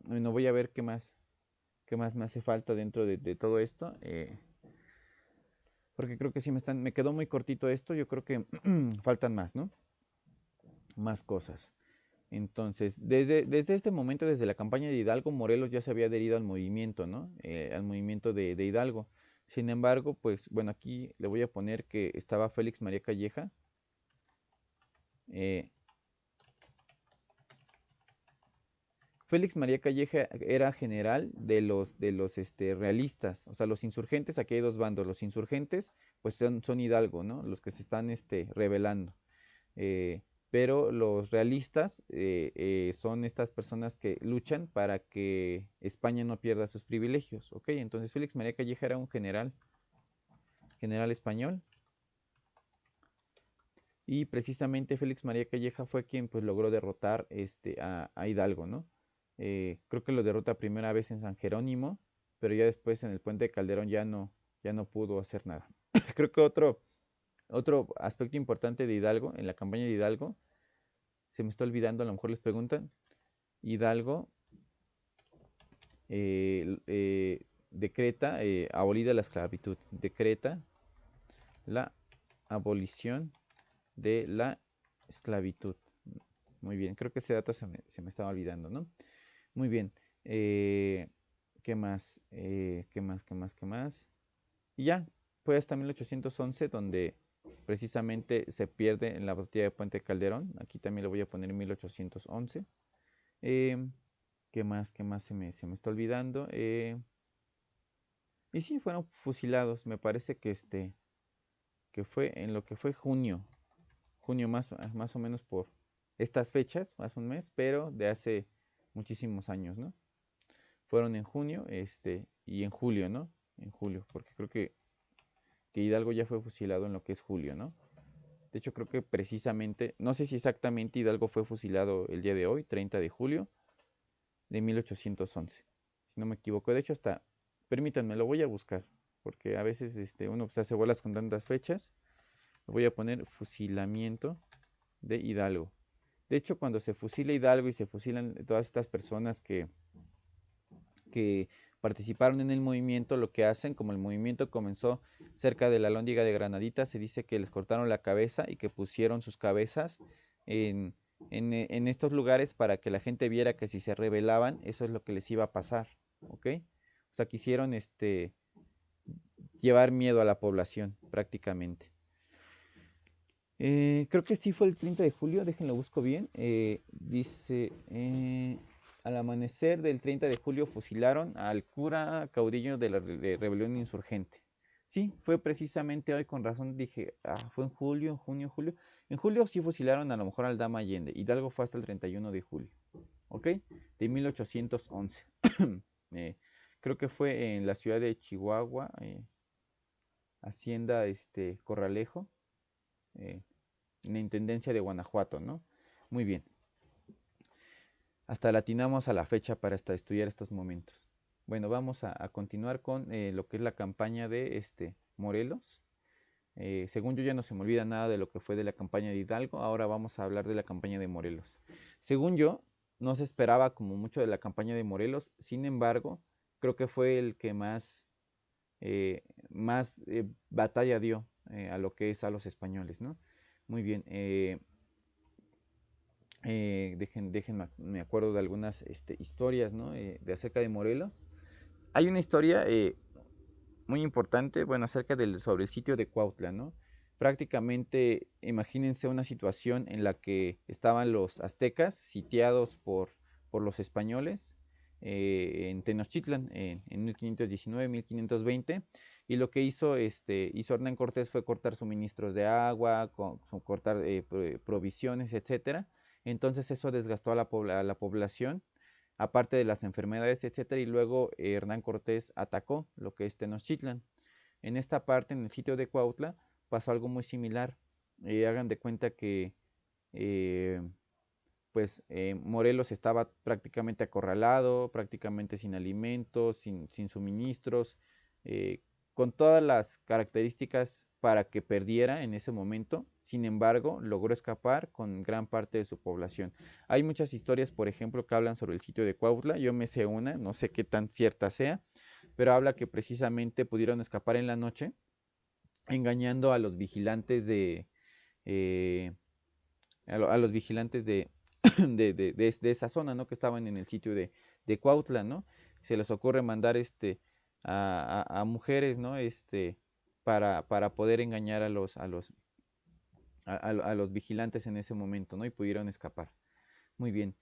Bueno, voy a ver qué más me hace falta dentro de todo esto. Porque creo que sí me quedó muy cortito esto. Yo creo que faltan más, ¿no? Más cosas. Entonces, desde este momento, desde la campaña de Hidalgo, Morelos ya se había adherido al movimiento, ¿no? Al movimiento de Hidalgo. Sin embargo, pues, bueno, aquí le voy a poner que estaba Félix María Calleja. eh, Félix María Calleja era general de los realistas, o sea, los insurgentes. Aquí hay dos bandos. Los insurgentes, pues son Hidalgo, ¿no? Los que se están rebelando. eh, pero los realistas son estas personas que luchan para que España no pierda sus privilegios, ¿ok? Entonces Félix María Calleja era un general español, y precisamente Félix María Calleja fue quien pues logró derrotar a Hidalgo, ¿no? Creo que lo derrota primera vez en San Jerónimo, pero ya después en el Puente de Calderón ya no pudo hacer nada. Creo que otro aspecto importante de Hidalgo, en la campaña de Hidalgo, se me está olvidando, a lo mejor les preguntan. Hidalgo decreta abolida la esclavitud, decreta la abolición de la esclavitud. Muy bien, creo que ese dato se me estaba olvidando, ¿no? Muy bien. eh, ¿Qué más? ¿Qué más? ¿Qué más? ¿Qué más? Y ya, fue hasta 1811 donde precisamente se pierde en la batalla de Puente Calderón. Aquí también lo voy a poner en 1811. ¿Qué más? ¿Qué más se me está olvidando? Y sí, fueron fusilados. Me parece que fue en lo que fue junio. Junio más o menos por estas fechas, más un mes, pero de hace muchísimos años, ¿no? Fueron en junio, y en julio, ¿no? En julio, porque creo que Hidalgo ya fue fusilado en lo que es julio, ¿no? De hecho, creo que precisamente, no sé si exactamente Hidalgo fue fusilado el día de hoy, 30 de julio de 1811, si no me equivoco. De hecho, permítanme, lo voy a buscar, porque a veces uno pues, hace bolas con tantas fechas. Voy a poner fusilamiento de Hidalgo. De hecho, cuando se fusila Hidalgo y se fusilan todas estas personas que participaron en el movimiento, lo que hacen, como el movimiento comenzó cerca de la Alhóndiga de Granadita, se dice que les cortaron la cabeza y que pusieron sus cabezas en, en estos lugares para que la gente viera que si se rebelaban, eso es lo que les iba a pasar, ¿ok? O sea, quisieron llevar miedo a la población prácticamente. Creo que sí fue el 30 de julio, déjenlo busco bien. Dice, al amanecer del 30 de julio fusilaron al cura caudillo de la rebelión insurgente. Sí, fue precisamente hoy, con razón dije, fue en julio, junio, julio. En julio sí fusilaron a lo mejor al Dama Allende. Hidalgo fue hasta el 31 de julio, ¿ok? De 1811. Eh, Creo que fue en la ciudad de Chihuahua, Hacienda Corralejo. eh, en la Intendencia de Guanajuato, ¿no? Muy bien. Hasta latinamos a la fecha para estudiar estos momentos. Bueno, vamos a continuar con lo que es la campaña de Morelos. Según yo ya no se me olvida nada de lo que fue de la campaña de Hidalgo. Ahora vamos a hablar de la campaña de Morelos. Según yo, no se esperaba como mucho de la campaña de Morelos. Sin embargo, creo que fue el que más más batalla dio a lo que es a los españoles, ¿no? Muy bien, me acuerdo de algunas historias, ¿no? De acerca de Morelos. Hay una historia muy importante, bueno, sobre el sitio de Cuautla, ¿no? Prácticamente, imagínense una situación en la que estaban los aztecas sitiados por los españoles en Tenochtitlan en 1519, 1520, y lo que hizo Hernán Cortés fue cortar suministros de agua, cortar provisiones, etcétera. Entonces eso desgastó a la población, aparte de las enfermedades, etcétera, y luego Hernán Cortés atacó lo que es Tenochtitlan. En esta parte, en el sitio de Cuautla, pasó algo muy similar. Hagan de cuenta que eh, Morelos estaba prácticamente acorralado, prácticamente sin alimentos, sin suministros, eh, con todas las características para que perdiera en ese momento. Sin embargo, logró escapar con gran parte de su población. Hay muchas historias, por ejemplo, que hablan sobre el sitio de Cuautla. Yo me sé una, no sé qué tan cierta sea, pero habla que precisamente pudieron escapar en la noche, engañando a los vigilantes eh, a los vigilantes de esa zona, ¿no? Que estaban en el sitio de Cuautla, ¿no? Se les ocurre mandar a mujeres, ¿no? Para poder engañar a los vigilantes en ese momento, ¿no? Y pudieron escapar. Muy bien.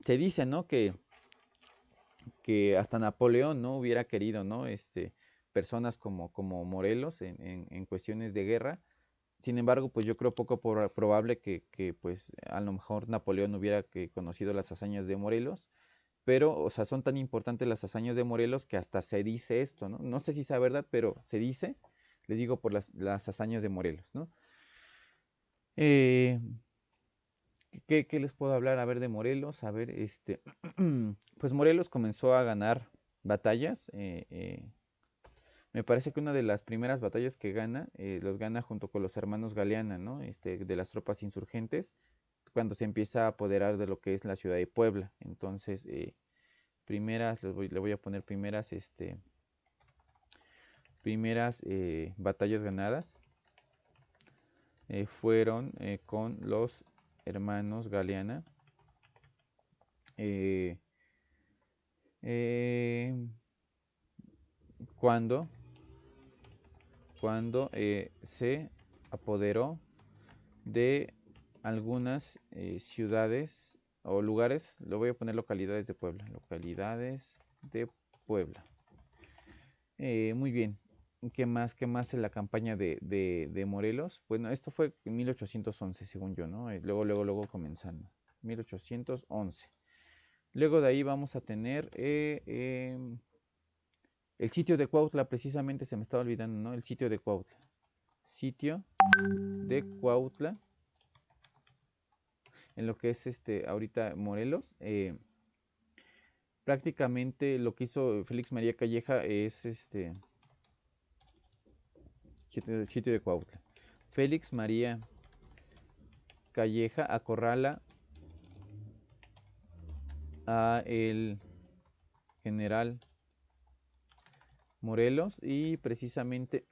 Se dice, ¿no? Que hasta Napoleón no hubiera querido, ¿no? Personas como Morelos en cuestiones de guerra. Sin embargo, pues yo creo poco probable que, pues a lo mejor Napoleón hubiera conocido las hazañas de Morelos, pero, o sea, son tan importantes las hazañas de Morelos que hasta se dice esto, ¿no? No sé si sea verdad, pero se dice, le digo por las hazañas de Morelos, ¿no? Eh, ¿qué les puedo hablar? A ver, de Morelos, a ver, pues Morelos comenzó a ganar batallas. Me parece que una de las primeras batallas que gana, los gana junto con los hermanos Galeana, ¿no? De las tropas insurgentes, cuando se empieza a apoderar de lo que es la ciudad de Puebla. Entonces, le voy a poner primeras batallas ganadas. Fueron con los hermanos Galeana. eh, eh, cuando se apoderó de algunas ciudades o lugares, lo voy a poner localidades de Puebla, localidades de Puebla. Muy bien, qué más en la campaña de Morelos? Bueno, esto fue en 1811, según yo, ¿no? Luego comenzando, 1811. Luego de ahí vamos a tener el sitio de Cuautla, precisamente se me estaba olvidando, ¿no? El sitio de Cuautla. Sitio de Cuautla, en lo que es ahorita Morelos. Prácticamente lo que hizo Félix María Calleja es sitio de Cuautla. Félix María Calleja acorrala a el general Morelos y precisamente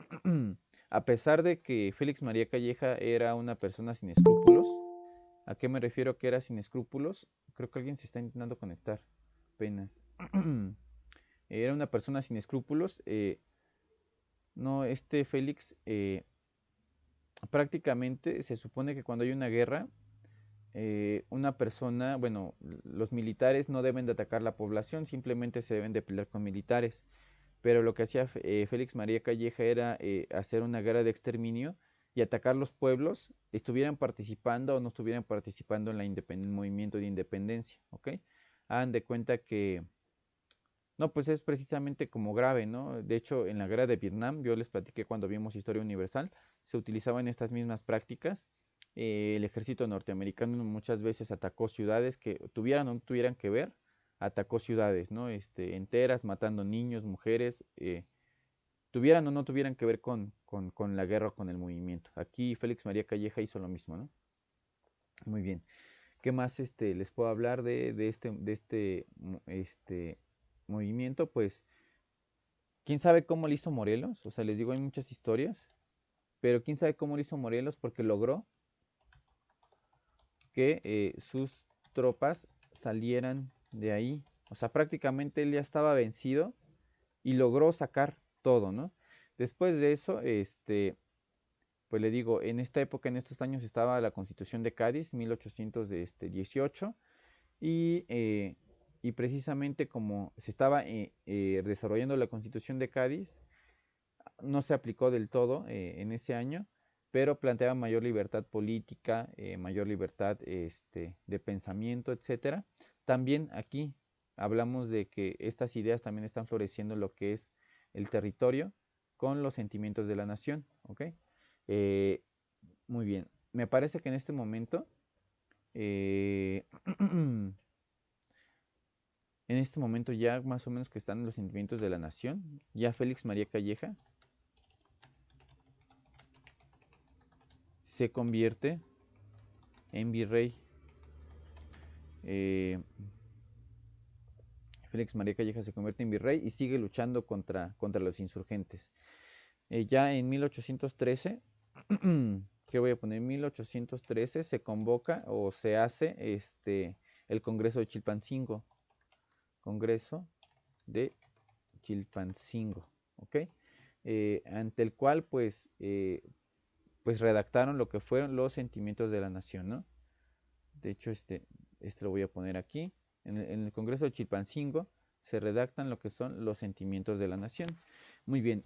a pesar de que Félix María Calleja era una persona sin escrúpulos, ¿a qué me refiero que era sin escrúpulos? Creo que alguien se está intentando conectar apenas. Era una persona sin escrúpulos. No, Félix prácticamente se supone que cuando hay una guerra, una persona, bueno, los militares no deben de atacar la población, simplemente se deben de pelear con militares. Pero lo que hacía Félix María Calleja era hacer una guerra de exterminio y atacar los pueblos, estuvieran participando o no estuvieran participando en el movimiento de independencia, ¿ok? Hagan de cuenta que, no, pues es precisamente como grave, ¿no? De hecho, en la guerra de Vietnam, yo les platiqué cuando vimos Historia Universal, se utilizaban estas mismas prácticas. El ejército norteamericano muchas veces atacó ciudades que tuvieran o no tuvieran que ver, atacó ciudades, ¿no? Enteras, matando niños, mujeres, tuvieran o no tuvieran que ver con la guerra o con el movimiento. Aquí Félix María Calleja hizo lo mismo, ¿no? Muy bien. ¿Qué más les puedo hablar de este movimiento? Pues ¿Quién sabe cómo le hizo Morelos? O sea, les digo, hay muchas historias, pero quién sabe cómo lo hizo Morelos porque logró que sus tropas salieran de ahí. O sea, prácticamente él ya estaba vencido y logró sacar todo, ¿no? Después de eso, pues le digo, en esta época, en estos años estaba la Constitución de Cádiz, 1818, y precisamente como se estaba desarrollando la Constitución de Cádiz, no se aplicó del todo en ese año, pero planteaba mayor libertad política, mayor libertad de pensamiento, etcétera. También aquí hablamos de que estas ideas también están floreciendo en lo que es el territorio con los sentimientos de la nación, ¿ok? Eh, muy bien, me parece que en este momento, eh, en este momento ya más o menos que están los sentimientos de la nación, ya Félix María Calleja se convierte en virrey. eh, Félix María Calleja se convierte en virrey y sigue luchando contra los insurgentes. Ya en 1813, ¿qué voy a poner? En 1813 se convoca o se hace el Congreso de Chilpancingo. Congreso de Chilpancingo, ¿ok? Ante el cual pues redactaron lo que fueron los sentimientos de la nación, ¿no? De hecho, este lo voy a poner aquí. En el Congreso de Chilpancingo se redactan lo que son los sentimientos de la nación. Muy bien,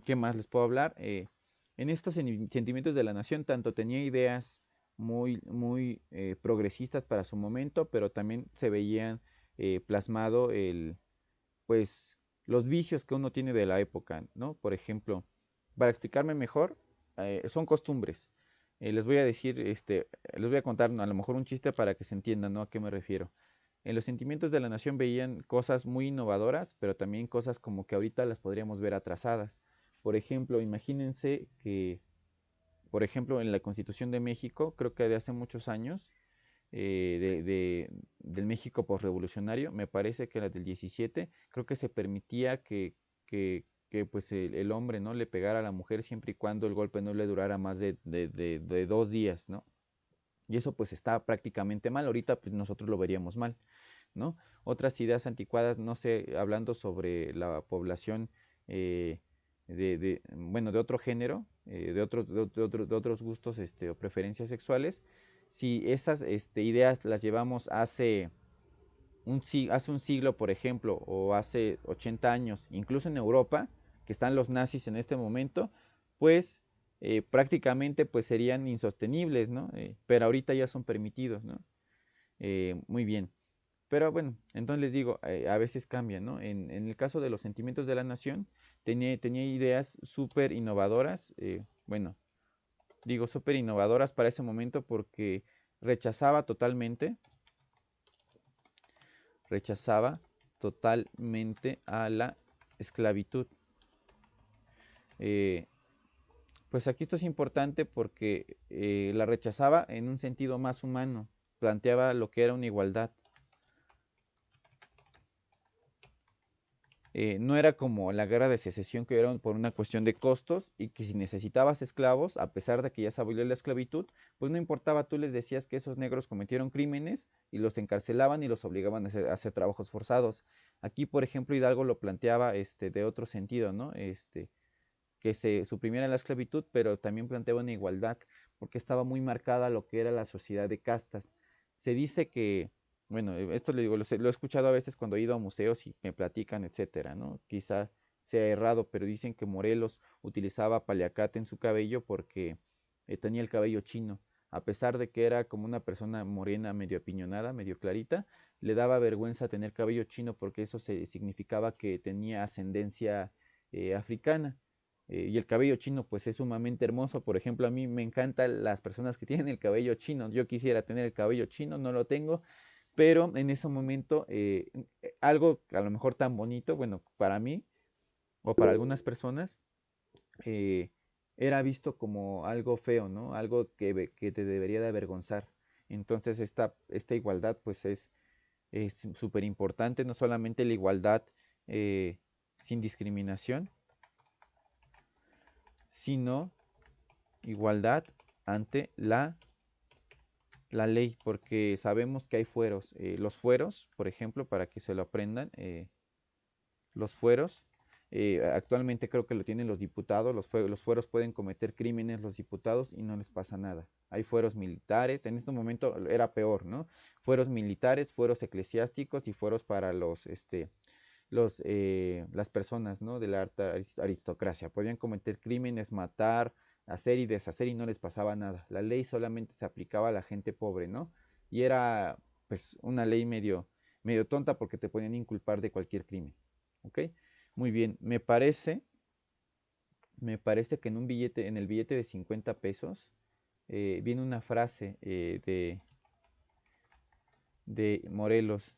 ¿qué más les puedo hablar? En estos sentimientos de la nación, tanto tenía ideas muy progresistas para su momento, pero también se veían plasmado pues, los vicios que uno tiene de la época, ¿no? Por ejemplo, para explicarme mejor, son costumbres. Les voy a decir, les voy a contar a lo mejor un chiste para que se entienda, ¿no? A qué me refiero. En los sentimientos de la nación veían cosas muy innovadoras, pero también cosas como que ahorita las podríamos ver atrasadas. Por ejemplo, imagínense que, por ejemplo, en la Constitución de México, creo que de hace muchos años, del México postrevolucionario, me parece que la del 17, creo que se permitía que pues el hombre, ¿no? Le pegara a la mujer siempre y cuando el golpe no le durara más de 2 días, ¿no? Y eso pues está prácticamente mal, ahorita pues nosotros lo veríamos mal, ¿no? Otras ideas anticuadas, no sé, hablando sobre la población eh, bueno, de otro género, de otros gustos o preferencias sexuales, si esas ideas las llevamos hace un siglo, por ejemplo, o hace 80 años, incluso en Europa, que están los nazis en este momento, pues prácticamente pues serían insostenibles, ¿no? Pero ahorita ya son permitidos, ¿no? Muy bien. Pero bueno, entonces les digo, a veces cambian, ¿no? En el caso de los sentimientos de la nación, tenía ideas súper innovadoras, bueno, digo súper innovadoras para ese momento porque rechazaba totalmente, rechazaba totalmente a la esclavitud. Eh, pues aquí esto es importante porque la rechazaba en un sentido más humano, planteaba lo que era una igualdad. No era como la guerra de secesión que era por una cuestión de costos y que si necesitabas esclavos, a pesar de que ya se abolió la esclavitud, pues no importaba, tú les decías que esos negros cometieron crímenes y los encarcelaban y los obligaban a hacer trabajos forzados. Aquí, por ejemplo, Hidalgo lo planteaba de otro sentido, ¿no? Que se suprimiera la esclavitud, pero también planteaba una igualdad, porque estaba muy marcada lo que era la sociedad de castas. Se dice que, bueno, esto le digo, lo he escuchado a veces cuando he ido a museos y me platican, etcétera, ¿no? Quizá sea errado, pero dicen que Morelos utilizaba paliacate en su cabello porque tenía el cabello chino. A pesar de que era como una persona morena, medio apiñonada, medio clarita, le daba vergüenza tener cabello chino porque eso significaba que tenía ascendencia africana. Y el cabello chino pues es sumamente hermoso. Por ejemplo, a mí me encantan las personas que tienen el cabello chino. Yo quisiera tener el cabello chino, no lo tengo, pero en ese momento algo a lo mejor tan bonito, bueno, para mí o para algunas personas, eh, era visto como algo feo, ¿no? Algo que te debería de avergonzar. Entonces esta igualdad pues es súper importante, no solamente la igualdad. sin discriminación, sino igualdad ante la ley, porque sabemos que hay fueros. Los fueros, por ejemplo, para que se lo aprendan, los fueros, actualmente creo que lo tienen los diputados, los fueros pueden cometer crímenes los diputados y no les pasa nada. Hay fueros militares, en este momento era peor, ¿no? Fueros militares, fueros eclesiásticos y fueros para las personas, ¿no? De la alta aristocracia. Podían cometer crímenes, matar, hacer y deshacer y no les pasaba nada. La ley solamente se aplicaba a la gente pobre, ¿no? Y era pues una ley medio tonta porque te podían inculpar de cualquier crimen. ¿Ok? Muy bien, me parece que en el billete de 50 pesos, viene una frase de Morelos.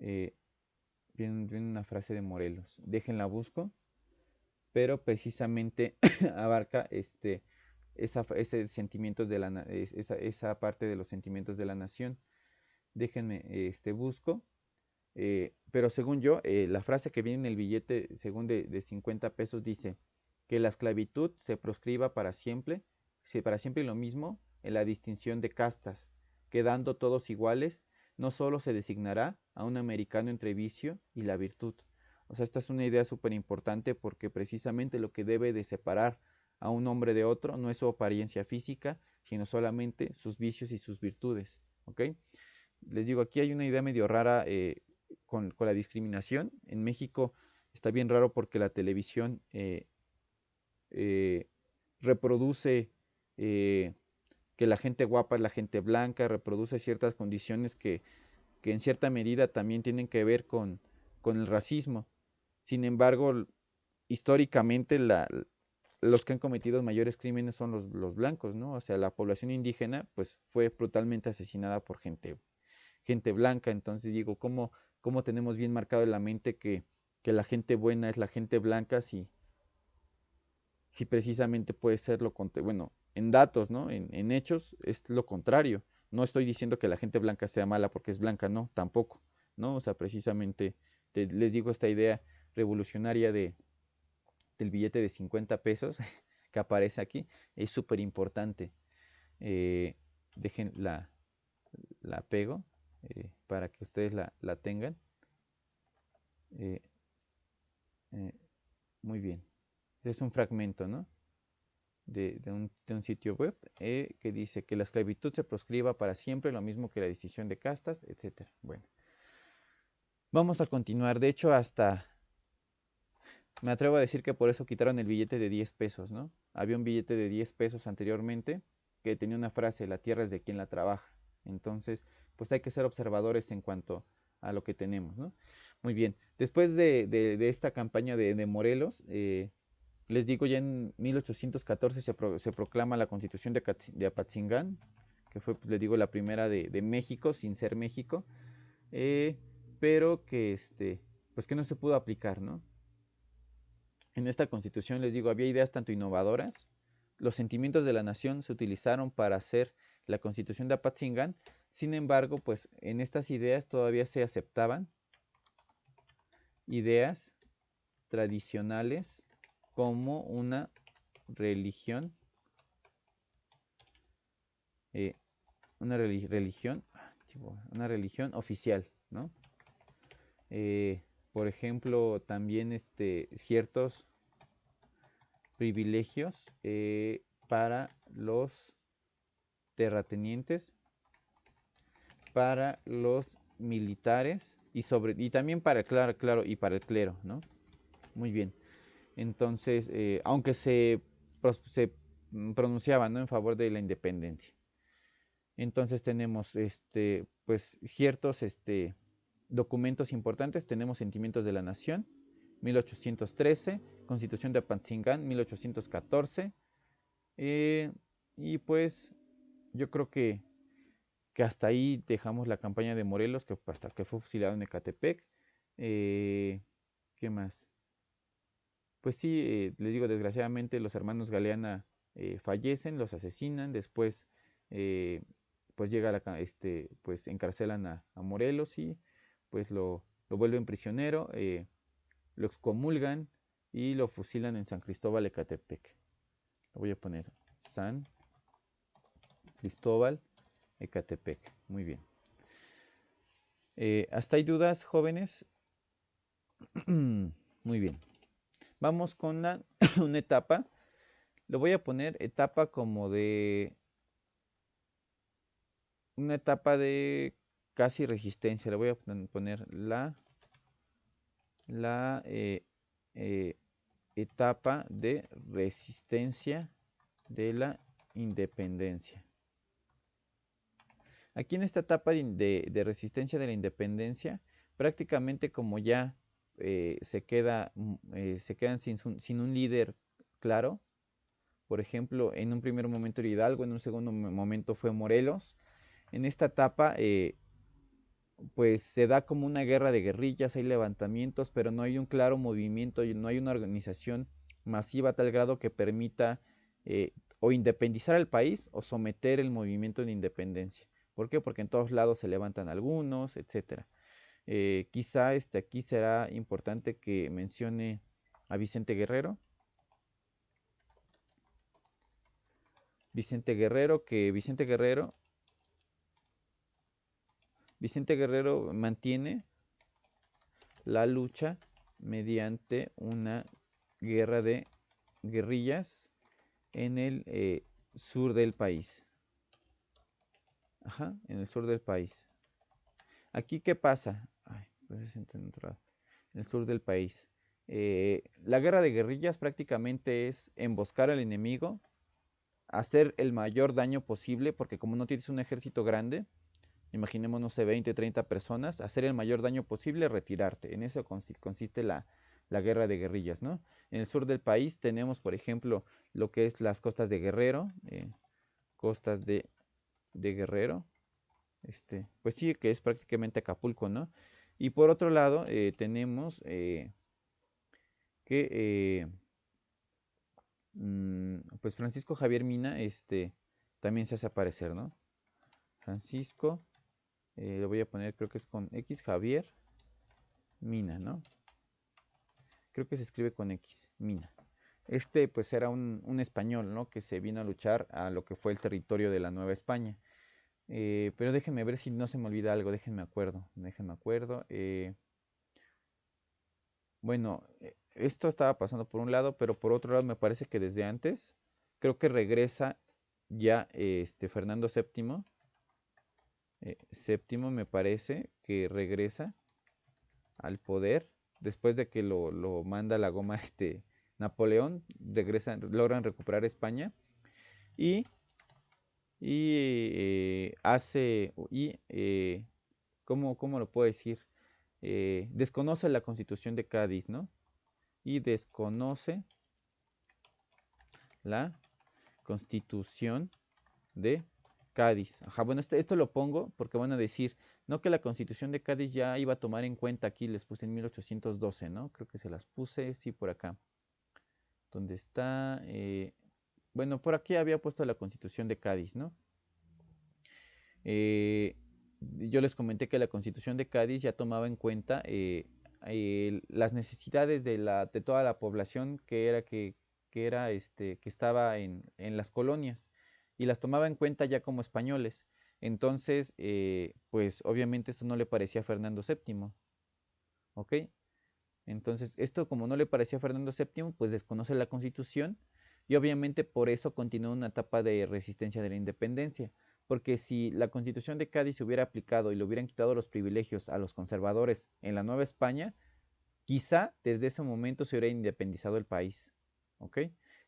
eh, viene una frase de Morelos. Déjenla busco, pero precisamente abarca ese sentimientos de esa parte de los sentimientos de la nación. Déjenme, busco. Pero según yo, la frase que viene en el billete, según de 50 pesos, dice que la esclavitud se proscriba para siempre, para siempre y lo mismo en la distinción de castas, quedando todos iguales, no solo se designará a un americano entre vicio y la virtud. O sea, esta es una idea súper importante porque precisamente lo que debe de separar a un hombre de otro no es su apariencia física, sino solamente sus vicios y sus virtudes. ¿Ok? Les digo, aquí hay una idea medio rara, con la discriminación. En México está bien raro porque la televisión eh, reproduce eh, que la gente guapa es la gente blanca, reproduce ciertas condiciones que en cierta medida también tienen que ver con el racismo. Sin embargo, históricamente los que han cometido mayores crímenes son los blancos, ¿no? O sea, la población indígena pues fue brutalmente asesinada por gente blanca. Entonces digo, ¿cómo tenemos bien marcado en la mente que la gente buena es la gente blanca si precisamente puede ser lo contrario? Bueno, en datos, ¿no? En hechos es lo contrario. No estoy diciendo que la gente blanca sea mala porque es blanca, no, tampoco, ¿no? O sea, precisamente les digo esta idea revolucionaria del billete de 50 pesos que aparece aquí, es súper importante. Eh, dejen la pego, para que ustedes la tengan. Eh, eh, Muy bien. Este es un fragmento, ¿no? De un sitio web, que dice que la esclavitud se proscriba para siempre, lo mismo que la distinción de castas, etcétera. Bueno, vamos a continuar. De hecho, hasta me atrevo a decir que por eso quitaron el billete de 10 pesos, ¿no? Había un billete de 10 pesos anteriormente que tenía una frase: la tierra es de quien la trabaja. Entonces, pues hay que ser observadores en cuanto a lo que tenemos, ¿no? Muy bien. Después de esta campaña de Morelos, les digo, ya en 1814 se proclama la Constitución de Apatzingán, que fue, pues, les digo, la primera de México, sin ser México, eh, pero que, pues que no se pudo aplicar, ¿no? En esta Constitución, les digo, había ideas tanto innovadoras. Los sentimientos de la nación se utilizaron para hacer la Constitución de Apatzingán. Sin embargo, pues en estas ideas todavía se aceptaban ideas tradicionales como religión, eh, religión, una religión oficial, ¿no? Por ejemplo, también ciertos privilegios, para los terratenientes, para los militares y también para, claro, y para el clero, ¿no? Muy bien. Entonces, aunque se pronunciaba, ¿no?, en favor de la independencia. Entonces tenemos, pues, ciertos documentos importantes. Tenemos Sentimientos de la Nación, 1813, Constitución de Apatzingán, 1814, y pues yo creo que hasta ahí dejamos la campaña de Morelos, que hasta que fue fusilado en Ecatepec. ¿Qué más? Pues sí, les digo, desgraciadamente los hermanos Galeana fallecen, los asesinan. Después, pues llega pues encarcelan a Morelos, y pues lo vuelven prisionero, lo excomulgan y lo fusilan en San Cristóbal Ecatepec. Lo voy a poner San Cristóbal Ecatepec. Muy bien. ¿Hasta hay dudas, jóvenes? Muy bien. Vamos con una etapa. Lo voy a poner etapa como de... Una etapa de casi resistencia. Le voy a poner la etapa de resistencia de la independencia. Aquí en esta etapa de resistencia de la independencia, prácticamente como ya se quedan sin un líder claro. Por ejemplo, en un primer momento era Hidalgo, en un segundo momento fue Morelos. En esta etapa, pues se da como una guerra de guerrillas, hay levantamientos, pero no hay un claro movimiento, no hay una organización masiva a tal grado que permita o independizar al país o someter el movimiento de independencia. ¿Por qué? Porque en todos lados se levantan algunos, etc. Quizá aquí será importante que mencione a Vicente Guerrero. Vicente Guerrero mantiene la lucha mediante una guerra de guerrillas en el sur del país. Ajá, en el sur del país. Aquí, ¿qué pasa? Ay, pues en el sur del país. La guerra de guerrillas prácticamente es emboscar al enemigo, hacer el mayor daño posible, porque como no tienes un ejército grande, imaginemos, no sé, 20, 30 personas, hacer el mayor daño posible, retirarte. En eso consiste la guerra de guerrillas, ¿no? En el sur del país tenemos, por ejemplo, lo que es las costas de Guerrero, costas de Guerrero, pues sí, que es prácticamente Acapulco, ¿no? Y por otro lado, tenemos que, pues Francisco Javier Mina, también se hace aparecer, ¿no? Francisco, lo voy a poner, creo que es con X, Javier Mina, ¿no? Creo que se escribe con X, Mina. Pues era un español, ¿no? Que se vino a luchar a lo que fue el territorio de la Nueva España. Pero déjenme ver si no se me olvida algo, déjenme acuerdo. Bueno, esto estaba pasando por un lado, pero por otro lado me parece que desde antes, creo que regresa ya Fernando VII. Séptimo me parece que regresa al poder después de que lo manda a la goma Napoleón, logran recuperar España y, ¿cómo lo puedo decir? Desconoce la Constitución de Cádiz, ¿no? Y desconoce la Constitución de Cádiz. Ajá, bueno, esto lo pongo porque van a decir, no, que la Constitución de Cádiz ya iba a tomar en cuenta, aquí les puse en 1812, ¿no? Creo que se las puse, sí, por acá. ¿Dónde está? Bueno, por aquí había puesto la Constitución de Cádiz, ¿no? Yo les comenté que la Constitución de Cádiz ya tomaba en cuenta las necesidades de toda la población que estaba en las colonias, y las tomaba en cuenta ya como españoles. Entonces, pues obviamente esto no le parecía a Fernando VII, ¿ok? Entonces, esto como no le parecía a Fernando VII, pues desconoce la Constitución, y obviamente por eso continúa una etapa de resistencia de la independencia, porque si la Constitución de Cádiz se hubiera aplicado y le hubieran quitado los privilegios a los conservadores en la Nueva España, quizá desde ese momento se hubiera independizado el país, ¿ok?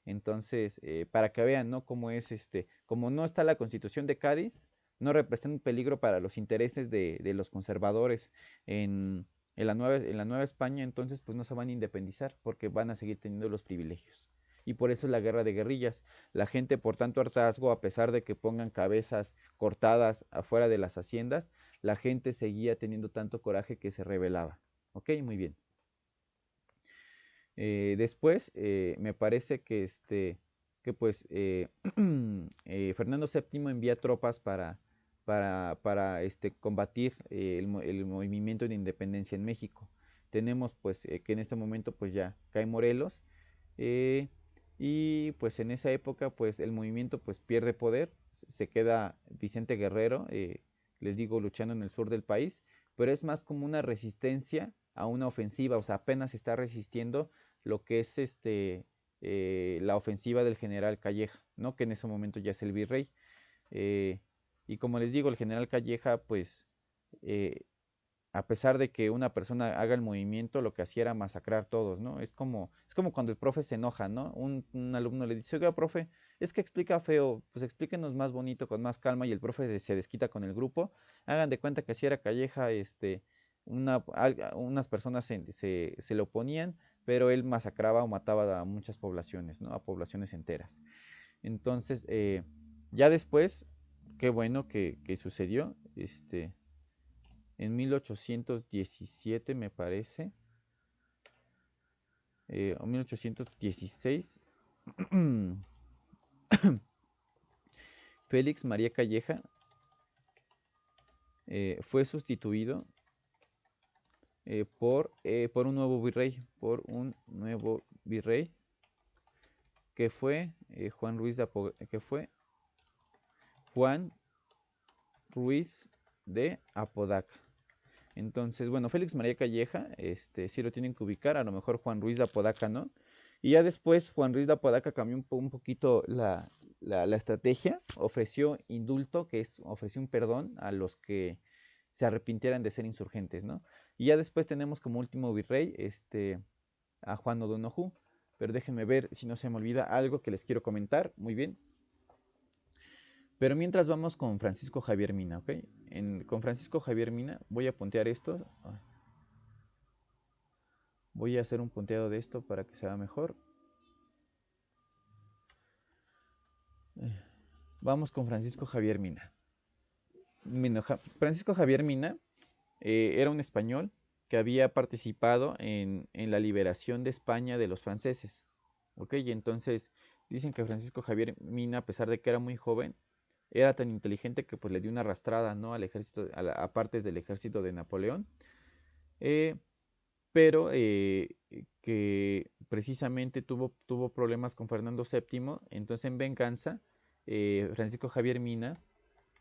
Entonces, para que vean, ¿no? Cómo es como no está la Constitución de Cádiz, no representa un peligro para los intereses de los conservadores en la Nueva España, entonces pues no se van a independizar porque van a seguir teniendo los privilegios. Y por eso es la guerra de guerrillas. La gente, por tanto hartazgo, a pesar de que pongan cabezas cortadas afuera de las haciendas, la gente seguía teniendo tanto coraje que se rebelaba. Ok, muy bien. Después, me parece que pues Fernando VII envía tropas combatir el movimiento de independencia en México. Tenemos pues que en este momento pues ya cae Morelos, eh, y pues en esa época pues el movimiento pues pierde poder, se queda Vicente Guerrero, les digo, luchando en el sur del país, pero es más como una resistencia a una ofensiva, o sea, apenas está resistiendo lo que es la ofensiva del general Calleja, ¿no? Que en ese momento ya es el virrey. Eh, y como les digo, el general Calleja, pues, eh, a pesar de que una persona haga el movimiento, lo que hacía era masacrar todos, ¿no? Es como cuando el profe se enoja, ¿no? Un alumno le dice, oiga, profe, es que explica feo, pues explíquenos más bonito, con más calma, y el profe se desquita con el grupo. Hagan de cuenta que si era Calleja, unas personas se le oponían, pero él masacraba o mataba a muchas poblaciones, ¿no? A poblaciones enteras. Entonces, ya después, qué bueno que sucedió, en 1817 me parece, o 1816, Félix María Calleja fue sustituido por un nuevo virrey que fue Juan Ruiz de Apodaca. Entonces, bueno, Félix María Calleja, sí lo tienen que ubicar, a lo mejor Juan Ruiz de Apodaca, ¿no? Y ya después Juan Ruiz de Apodaca cambió un poquito la estrategia, ofreció indulto, ofreció un perdón a los que se arrepintieran de ser insurgentes, ¿no? Y ya después tenemos como último virrey, a Juan O'Donoghue, pero déjenme ver si no se me olvida algo que les quiero comentar, muy bien. Pero mientras vamos con Francisco Javier Mina, ¿ok? Con Francisco Javier Mina voy a puntear esto. Voy a hacer un punteado de esto para que sea mejor. Vamos con Francisco Javier Mina. Francisco Javier Mina era un español que había participado en la liberación de España de los franceses. ¿Ok? Y entonces dicen que Francisco Javier Mina, a pesar de que era muy joven, era tan inteligente que pues le dio una arrastrada, ¿no? Al ejército, a partes del ejército de Napoleón. Eh, pero que precisamente tuvo problemas con Fernando VII, entonces en venganza, Francisco Javier Mina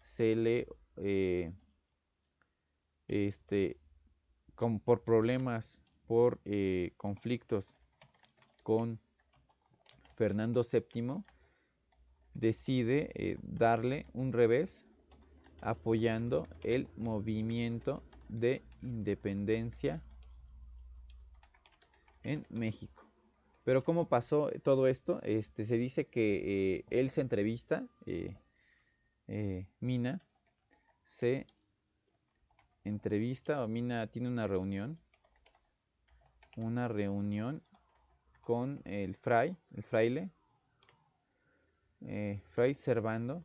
se le, eh, este, por problemas, por conflictos con Fernando VII, decide darle un revés apoyando el movimiento de independencia en México. Pero ¿cómo pasó todo esto? Se dice que él se entrevista, Mina se entrevista, o Mina tiene una reunión con el fraile, Fray Servando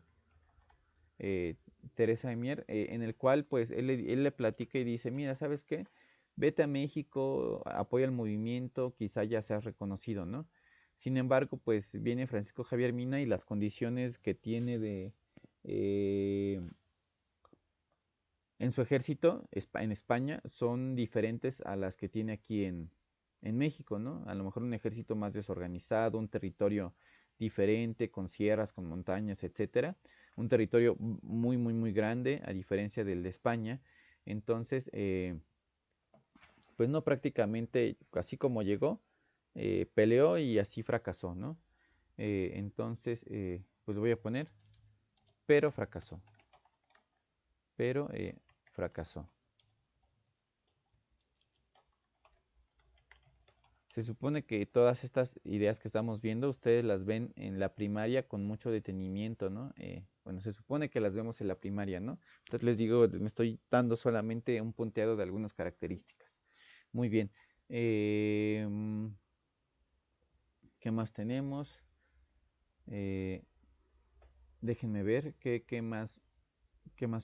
Teresa de Mier, en el cual pues él le platica y dice, mira, ¿sabes qué? Vete a México, apoya el movimiento, quizá ya seas reconocido, ¿no? Sin embargo, pues viene Francisco Javier Mina y las condiciones que tiene eh, en su ejército en España son diferentes a las que tiene aquí en México, ¿no? A lo mejor un ejército más desorganizado, un territorio diferente, con sierras, con montañas, etcétera. Un territorio muy, muy, muy grande, a diferencia del de España. Entonces, pues no, prácticamente así como llegó, peleó y así fracasó, ¿no? Entonces, pues lo voy a poner, pero fracasó. Pero fracasó. Se supone que todas estas ideas que estamos viendo, ustedes las ven en la primaria con mucho detenimiento, ¿no? Bueno, se supone que las vemos en la primaria, ¿no? Entonces les digo, me estoy dando solamente un punteado de algunas características. Muy bien. ¿Qué más tenemos? Eh, Déjenme ver qué más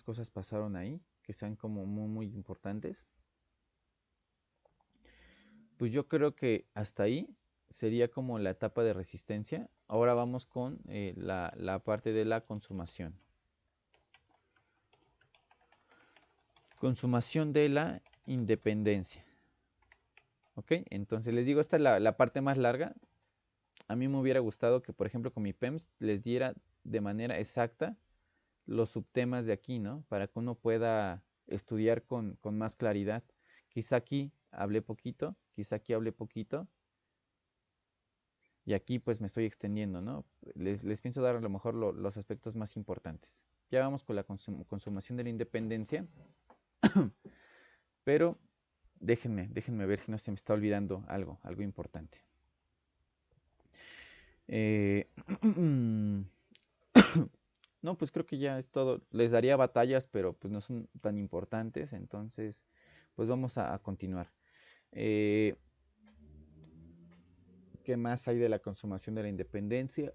cosas pasaron ahí, que sean como muy, muy importantes. Pues yo creo que hasta ahí sería como la etapa de resistencia. Ahora vamos con la parte de la consumación. Consumación de la independencia. ¿Ok? Entonces les digo, esta es la parte más larga. A mí me hubiera gustado que, por ejemplo, con mi PEMS les diera de manera exacta los subtemas de aquí, ¿no? Para que uno pueda estudiar con más claridad. Quizá aquí hablé poquito, quizá aquí hablé poquito, y aquí pues me estoy extendiendo, ¿no? Les pienso dar a lo mejor los aspectos más importantes. Ya vamos con la consumación de la independencia, pero déjenme ver si no se me está olvidando algo importante. No, pues creo que ya es todo. Les daría batallas, pero pues no son tan importantes, entonces pues vamos a continuar. Eh, ¿Qué más hay de la consumación de la independencia?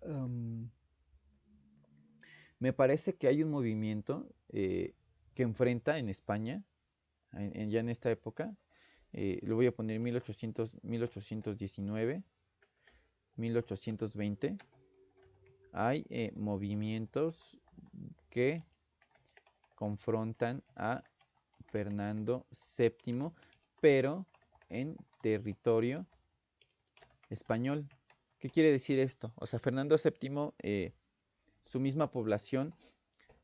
Me parece que hay un movimiento que enfrenta en España, ya en esta época, lo voy a poner 1819, 1820, hay movimientos que confrontan a Fernando VII, pero en territorio español. ¿Qué quiere decir esto? O sea, Fernando VII, su misma población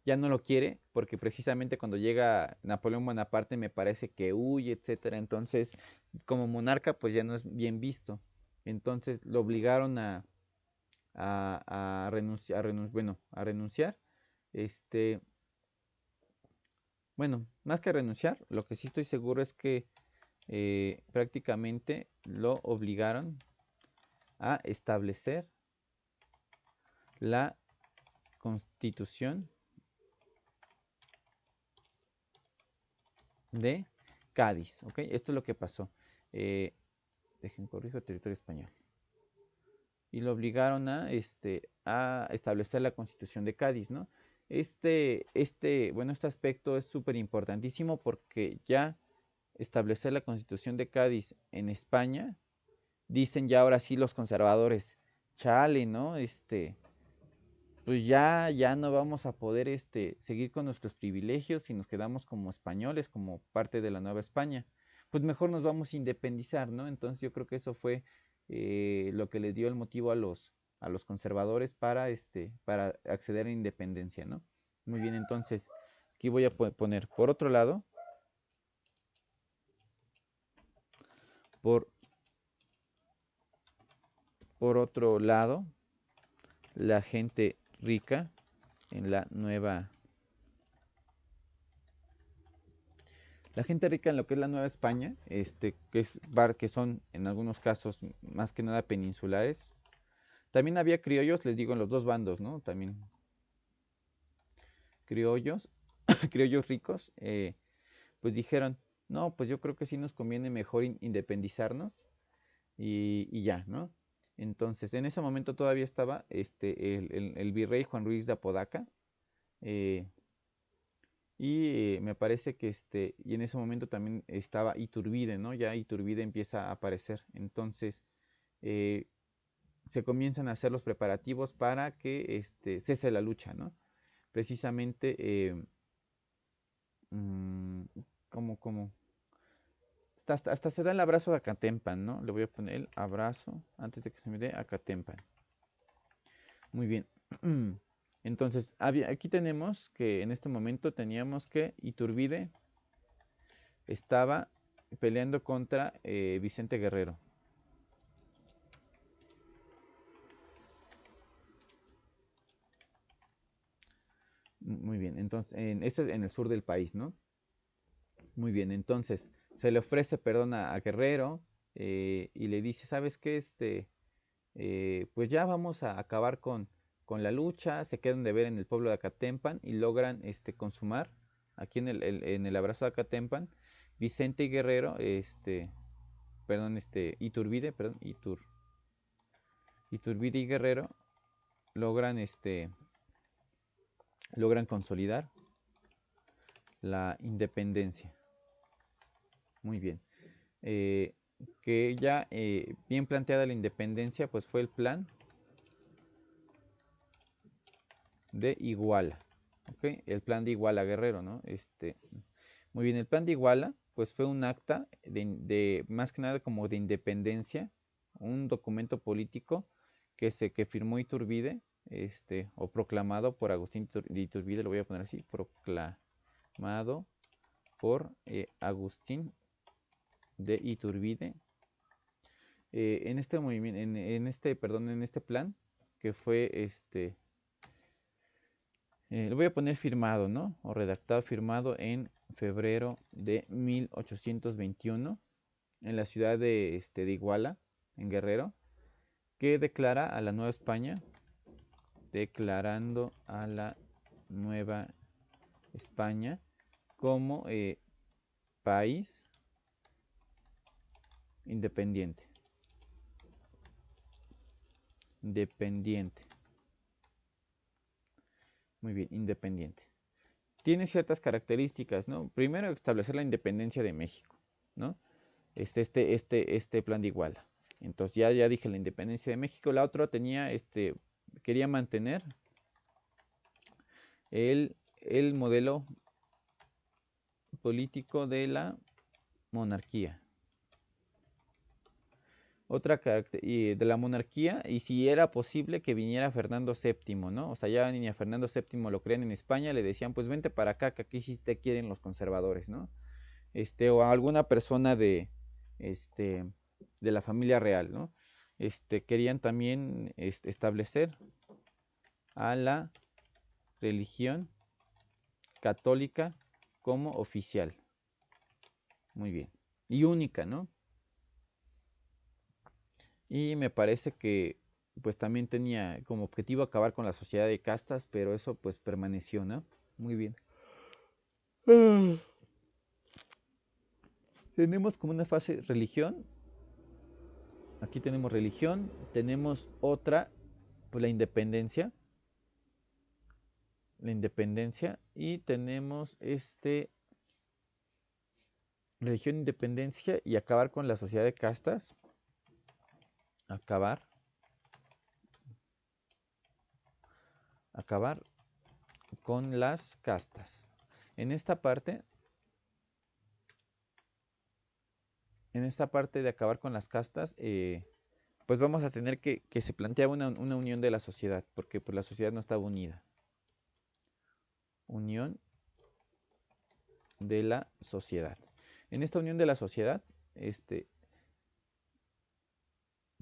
ya no lo quiere porque precisamente cuando llega Napoleón Bonaparte me parece que huye, etcétera. Entonces, como monarca, pues ya no es bien visto. Entonces lo obligaron a renunciar, bueno, a renunciar. Este, bueno, más que renunciar, lo que sí estoy seguro es que prácticamente lo obligaron a establecer la Constitución de Cádiz. ¿Ok? Esto es lo que pasó. Eh, Dejen corrijo, territorio español. Y lo obligaron a establecer la Constitución de Cádiz, ¿no? Bueno, este aspecto es súper importantísimo porque ya establecer la Constitución de Cádiz en España, dicen ya ahora sí los conservadores, chale, ¿no? Pues ya no vamos a poder seguir con nuestros privilegios si nos quedamos como españoles, como parte de la Nueva España. Pues mejor nos vamos a independizar, ¿no? Entonces yo creo que eso fue lo que le dio el motivo a los conservadores para acceder a la independencia, ¿no? Muy bien, entonces aquí voy a poner, por, por otro lado, la gente rica en la gente rica en lo que es la Nueva España, que son en algunos casos más que nada peninsulares. También había criollos, les digo, en los dos bandos, ¿no? También criollos, criollos ricos, pues dijeron, no, pues yo creo que sí nos conviene mejor independizarnos y ya, ¿no? Entonces, en ese momento todavía estaba el virrey Juan Ruiz de Apodaca, eh, y me parece que y en ese momento también estaba Iturbide, ¿no? Ya Iturbide empieza a aparecer. Entonces, eh, se comienzan a hacer los preparativos para que cese la lucha, ¿no? Precisamente, mm, como, hasta se da el abrazo de Acatempan, ¿no? Le voy a poner el abrazo, antes de que se me dé, Acatempan. Muy bien. Entonces, aquí tenemos que en este momento teníamos que Iturbide estaba peleando contra Vicente Guerrero. Muy bien, entonces, este es en el sur del país, ¿no? Muy bien, entonces se le ofrece perdón a Guerrero y le dice, ¿sabes qué? Pues ya vamos a acabar con la lucha, se quedan de ver en el pueblo de Acatempan y logran consumar aquí en el abrazo de Acatempan. Vicente y Guerrero, Iturbide, perdón, Iturbide y Guerrero logran, logran consolidar la independencia. Muy bien. Eh, que ya bien planteada la independencia, pues fue el plan de Iguala. ¿Ok? El plan de Iguala Guerrero, ¿no? Muy bien, el plan de Iguala, pues fue un acta más que nada como de independencia, un documento político que firmó Iturbide, o proclamado por Agustín de Iturbide, lo voy a poner así, proclamado por Agustín de Iturbide, en este movimiento, en este plan, que fue lo voy a poner firmado, ¿no? O redactado, firmado en febrero de 1821 en la ciudad de Iguala, en Guerrero, que declara a la Nueva España, declarando a la Nueva España como país independiente. Independiente. Muy bien, independiente. Tiene ciertas características, ¿no? Primero, establecer la independencia de México, ¿no? Este plan de Iguala. Entonces ya dije la independencia de México. La otra quería mantener el modelo político de la monarquía. De la monarquía, y si era posible que viniera Fernando VII, ¿no? O sea, ya ni a Fernando VII lo creían en España, le decían, pues vente para acá, que aquí sí te quieren los conservadores, ¿no? O a alguna persona de la familia real, ¿no? Querían también establecer a la religión católica como oficial. Muy bien. Y única, ¿no? Y me parece que pues también tenía como objetivo acabar con la sociedad de castas, pero eso pues permaneció, ¿no? Muy bien. Tenemos como una fase religión. Aquí tenemos religión, tenemos otra, pues la independencia, y tenemos religión, independencia y acabar con la sociedad de castas. Acabar con las castas. En esta parte de acabar con las castas, pues vamos a tener que se plantea una unión de la sociedad, porque pues la sociedad no estaba unida. Unión de la sociedad. En esta unión de la sociedad,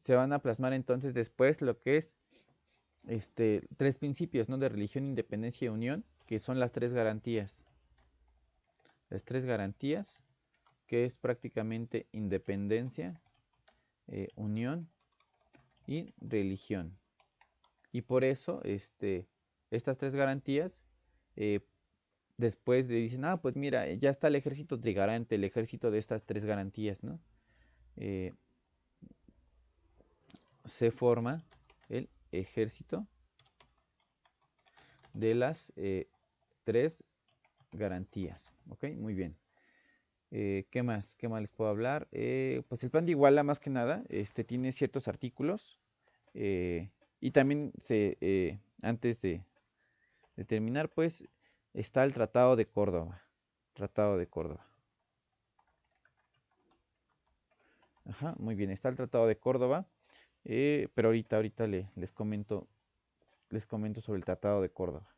se van a plasmar entonces después lo que es tres principios, ¿no? De religión, independencia y unión, que son las tres garantías. Las tres garantías, que es prácticamente independencia, unión y religión. Y por eso estas tres garantías, después dicen, pues mira, ya está el ejército trigarante, el ejército de estas tres garantías, ¿no? Se forma el ejército de las tres garantías. ¿Ok? Muy bien. ¿Qué más? ¿Qué más les puedo hablar? Pues el plan de Iguala, más que nada, tiene ciertos artículos. Y también antes de terminar, pues está el Tratado de Córdoba. Tratado de Córdoba. Ajá, muy bien, está el Tratado de Córdoba. Pero ahorita les comento sobre el Tratado de Córdoba.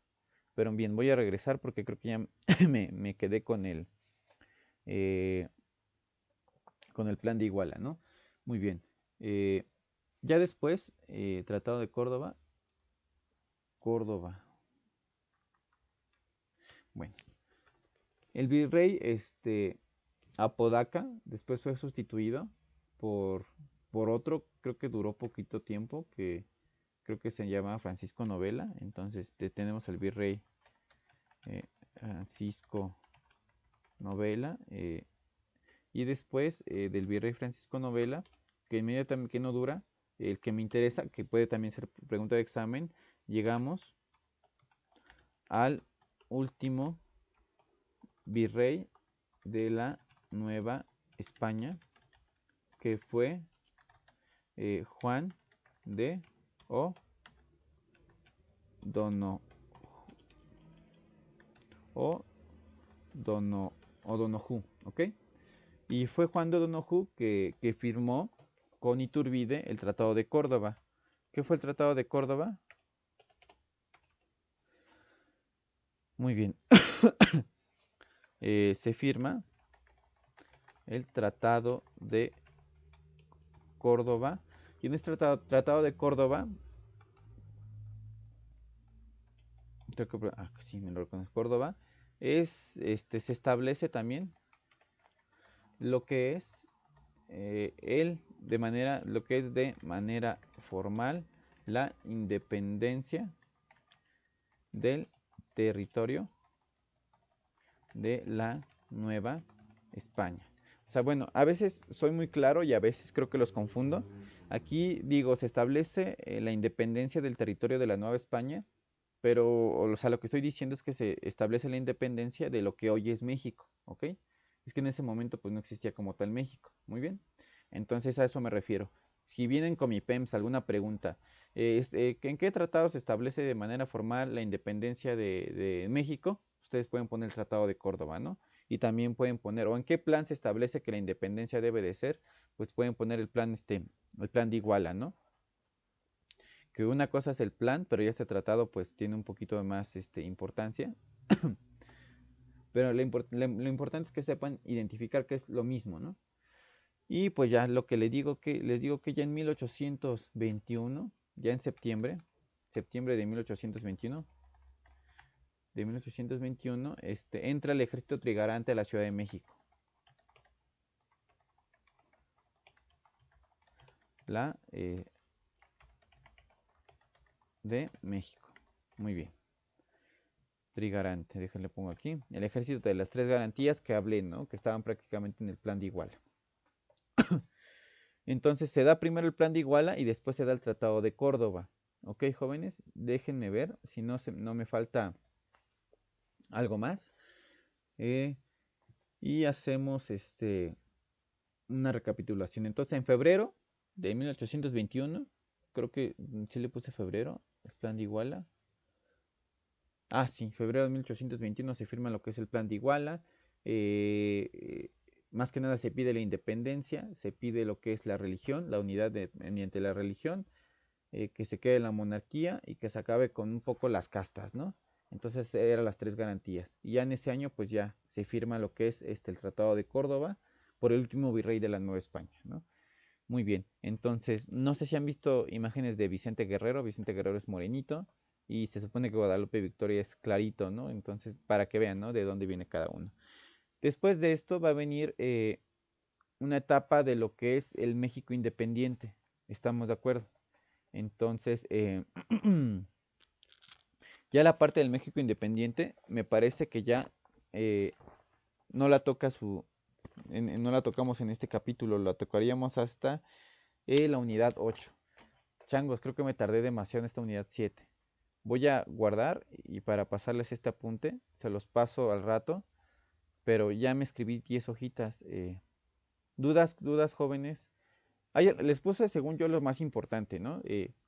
Pero bien, voy a regresar porque creo que ya me quedé eh, con el plan de Iguala, ¿no? Muy bien. Ya después, Tratado de Córdoba. Bueno, el virrey Apodaca después fue sustituido por, otro, creo que duró poquito tiempo, que creo que se llama Francisco Novela. Entonces tenemos al virrey Francisco Novela, y después del virrey Francisco Novela, que inmediatamente que no dura, el que me interesa, que puede también ser pregunta de examen, llegamos al último virrey de la Nueva España, que fue Juan de O'Donoghue. O'Donoghue, ¿ok? Y fue Juan de O'Donoghue que firmó con Iturbide el Tratado de Córdoba. ¿Qué fue el Tratado de Córdoba? Muy bien. Se firma el Tratado de Córdoba. Y en este tratado de Córdoba, sí, me lo reconozco, Córdoba, se establece también lo que es lo que es de manera formal la independencia del territorio de la Nueva España. O sea, bueno, a veces soy muy claro y a veces creo que los confundo. Aquí digo, se establece la independencia del territorio de la Nueva España, pero, o sea, lo que estoy diciendo es que se establece la independencia de lo que hoy es México, ¿ok? Es que en ese momento pues no existía como tal México, muy bien. Entonces a eso me refiero. Si vienen con mi PEMS alguna pregunta, ¿en qué tratado se establece de manera formal la independencia de México? Ustedes pueden poner el Tratado de Córdoba, ¿no? Y también pueden poner, o en qué plan se establece que la independencia debe de ser, pues pueden poner el plan de Iguala, ¿no? Que una cosa es el plan, pero ya este tratado pues tiene un poquito de más importancia. Pero lo importante es que sepan identificar que es lo mismo, ¿no? Y pues ya lo que les digo que ya en 1821, ya en septiembre de 1821, entra el ejército trigarante a la Ciudad de México. La de México. Muy bien. Trigarante, déjenle pongo aquí. El ejército de las tres garantías que hablé, ¿no? Que estaban prácticamente en el plan de Iguala. Entonces se da primero el plan de Iguala y después se da el Tratado de Córdoba. Ok, jóvenes, déjenme ver si no me falta algo más. Y hacemos una recapitulación. Entonces, en febrero de 1821, creo que sí le puse febrero, el plan de Iguala. Ah, sí, febrero de 1821 se firma lo que es el plan de Iguala. Más que nada se pide la independencia, se pide lo que es la religión, la unidad mediante la religión, que se quede la monarquía y que se acabe con un poco las castas, ¿no? Entonces eran las tres garantías. Y ya en ese año pues ya se firma lo que es el Tratado de Córdoba por el último virrey de la Nueva España, ¿no? Muy bien, entonces no sé si han visto imágenes de Vicente Guerrero. Vicente Guerrero es morenito y se supone que Guadalupe Victoria es clarito, ¿no? Entonces para que vean, ¿no? De dónde viene cada uno. Después de esto va a venir una etapa de lo que es el México independiente. ¿Estamos de acuerdo? Entonces, ya la parte del México independiente me parece que ya eh, no la toca no la tocamos en este capítulo, la tocaríamos hasta la unidad 8. Changos, creo que me tardé demasiado en esta unidad 7. Voy a guardar y para pasarles este apunte, se los paso al rato, pero ya me escribí 10 hojitas. ¿Dudas, jóvenes? Les puse, según yo, lo más importante, ¿no?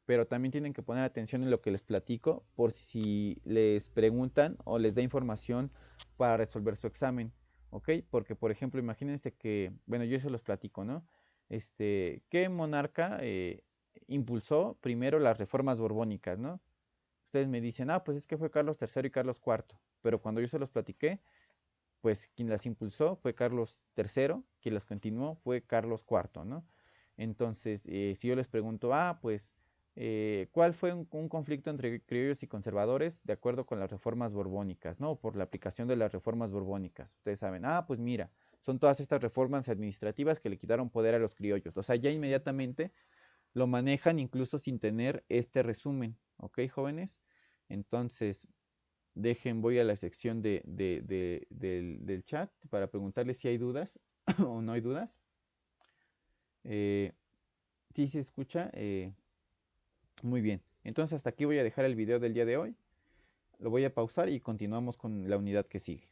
Pero también tienen que poner atención en lo que les platico por si les preguntan o les da información para resolver su examen, ¿ok? Porque, por ejemplo, imagínense que, bueno, yo se los platico, ¿no? ¿Qué monarca impulsó primero las reformas borbónicas, ¿no? Ustedes me dicen, ah, pues es que fue Carlos III y Carlos IV, pero cuando yo se los platiqué, pues quien las impulsó fue Carlos III, quien las continuó fue Carlos IV, ¿no? Entonces, si yo les pregunto, pues, ¿cuál fue un conflicto entre criollos y conservadores de acuerdo con las reformas borbónicas, ¿no? Por la aplicación de las reformas borbónicas. Ustedes saben, pues mira, son todas estas reformas administrativas que le quitaron poder a los criollos. O sea, ya inmediatamente lo manejan incluso sin tener este resumen, ¿ok, jóvenes? Entonces, voy a la sección del chat para preguntarles si hay dudas o no hay dudas. Sí se escucha. Muy bien. Entonces hasta aquí voy a dejar el video del día de hoy. Lo voy a pausar y continuamos con la unidad que sigue.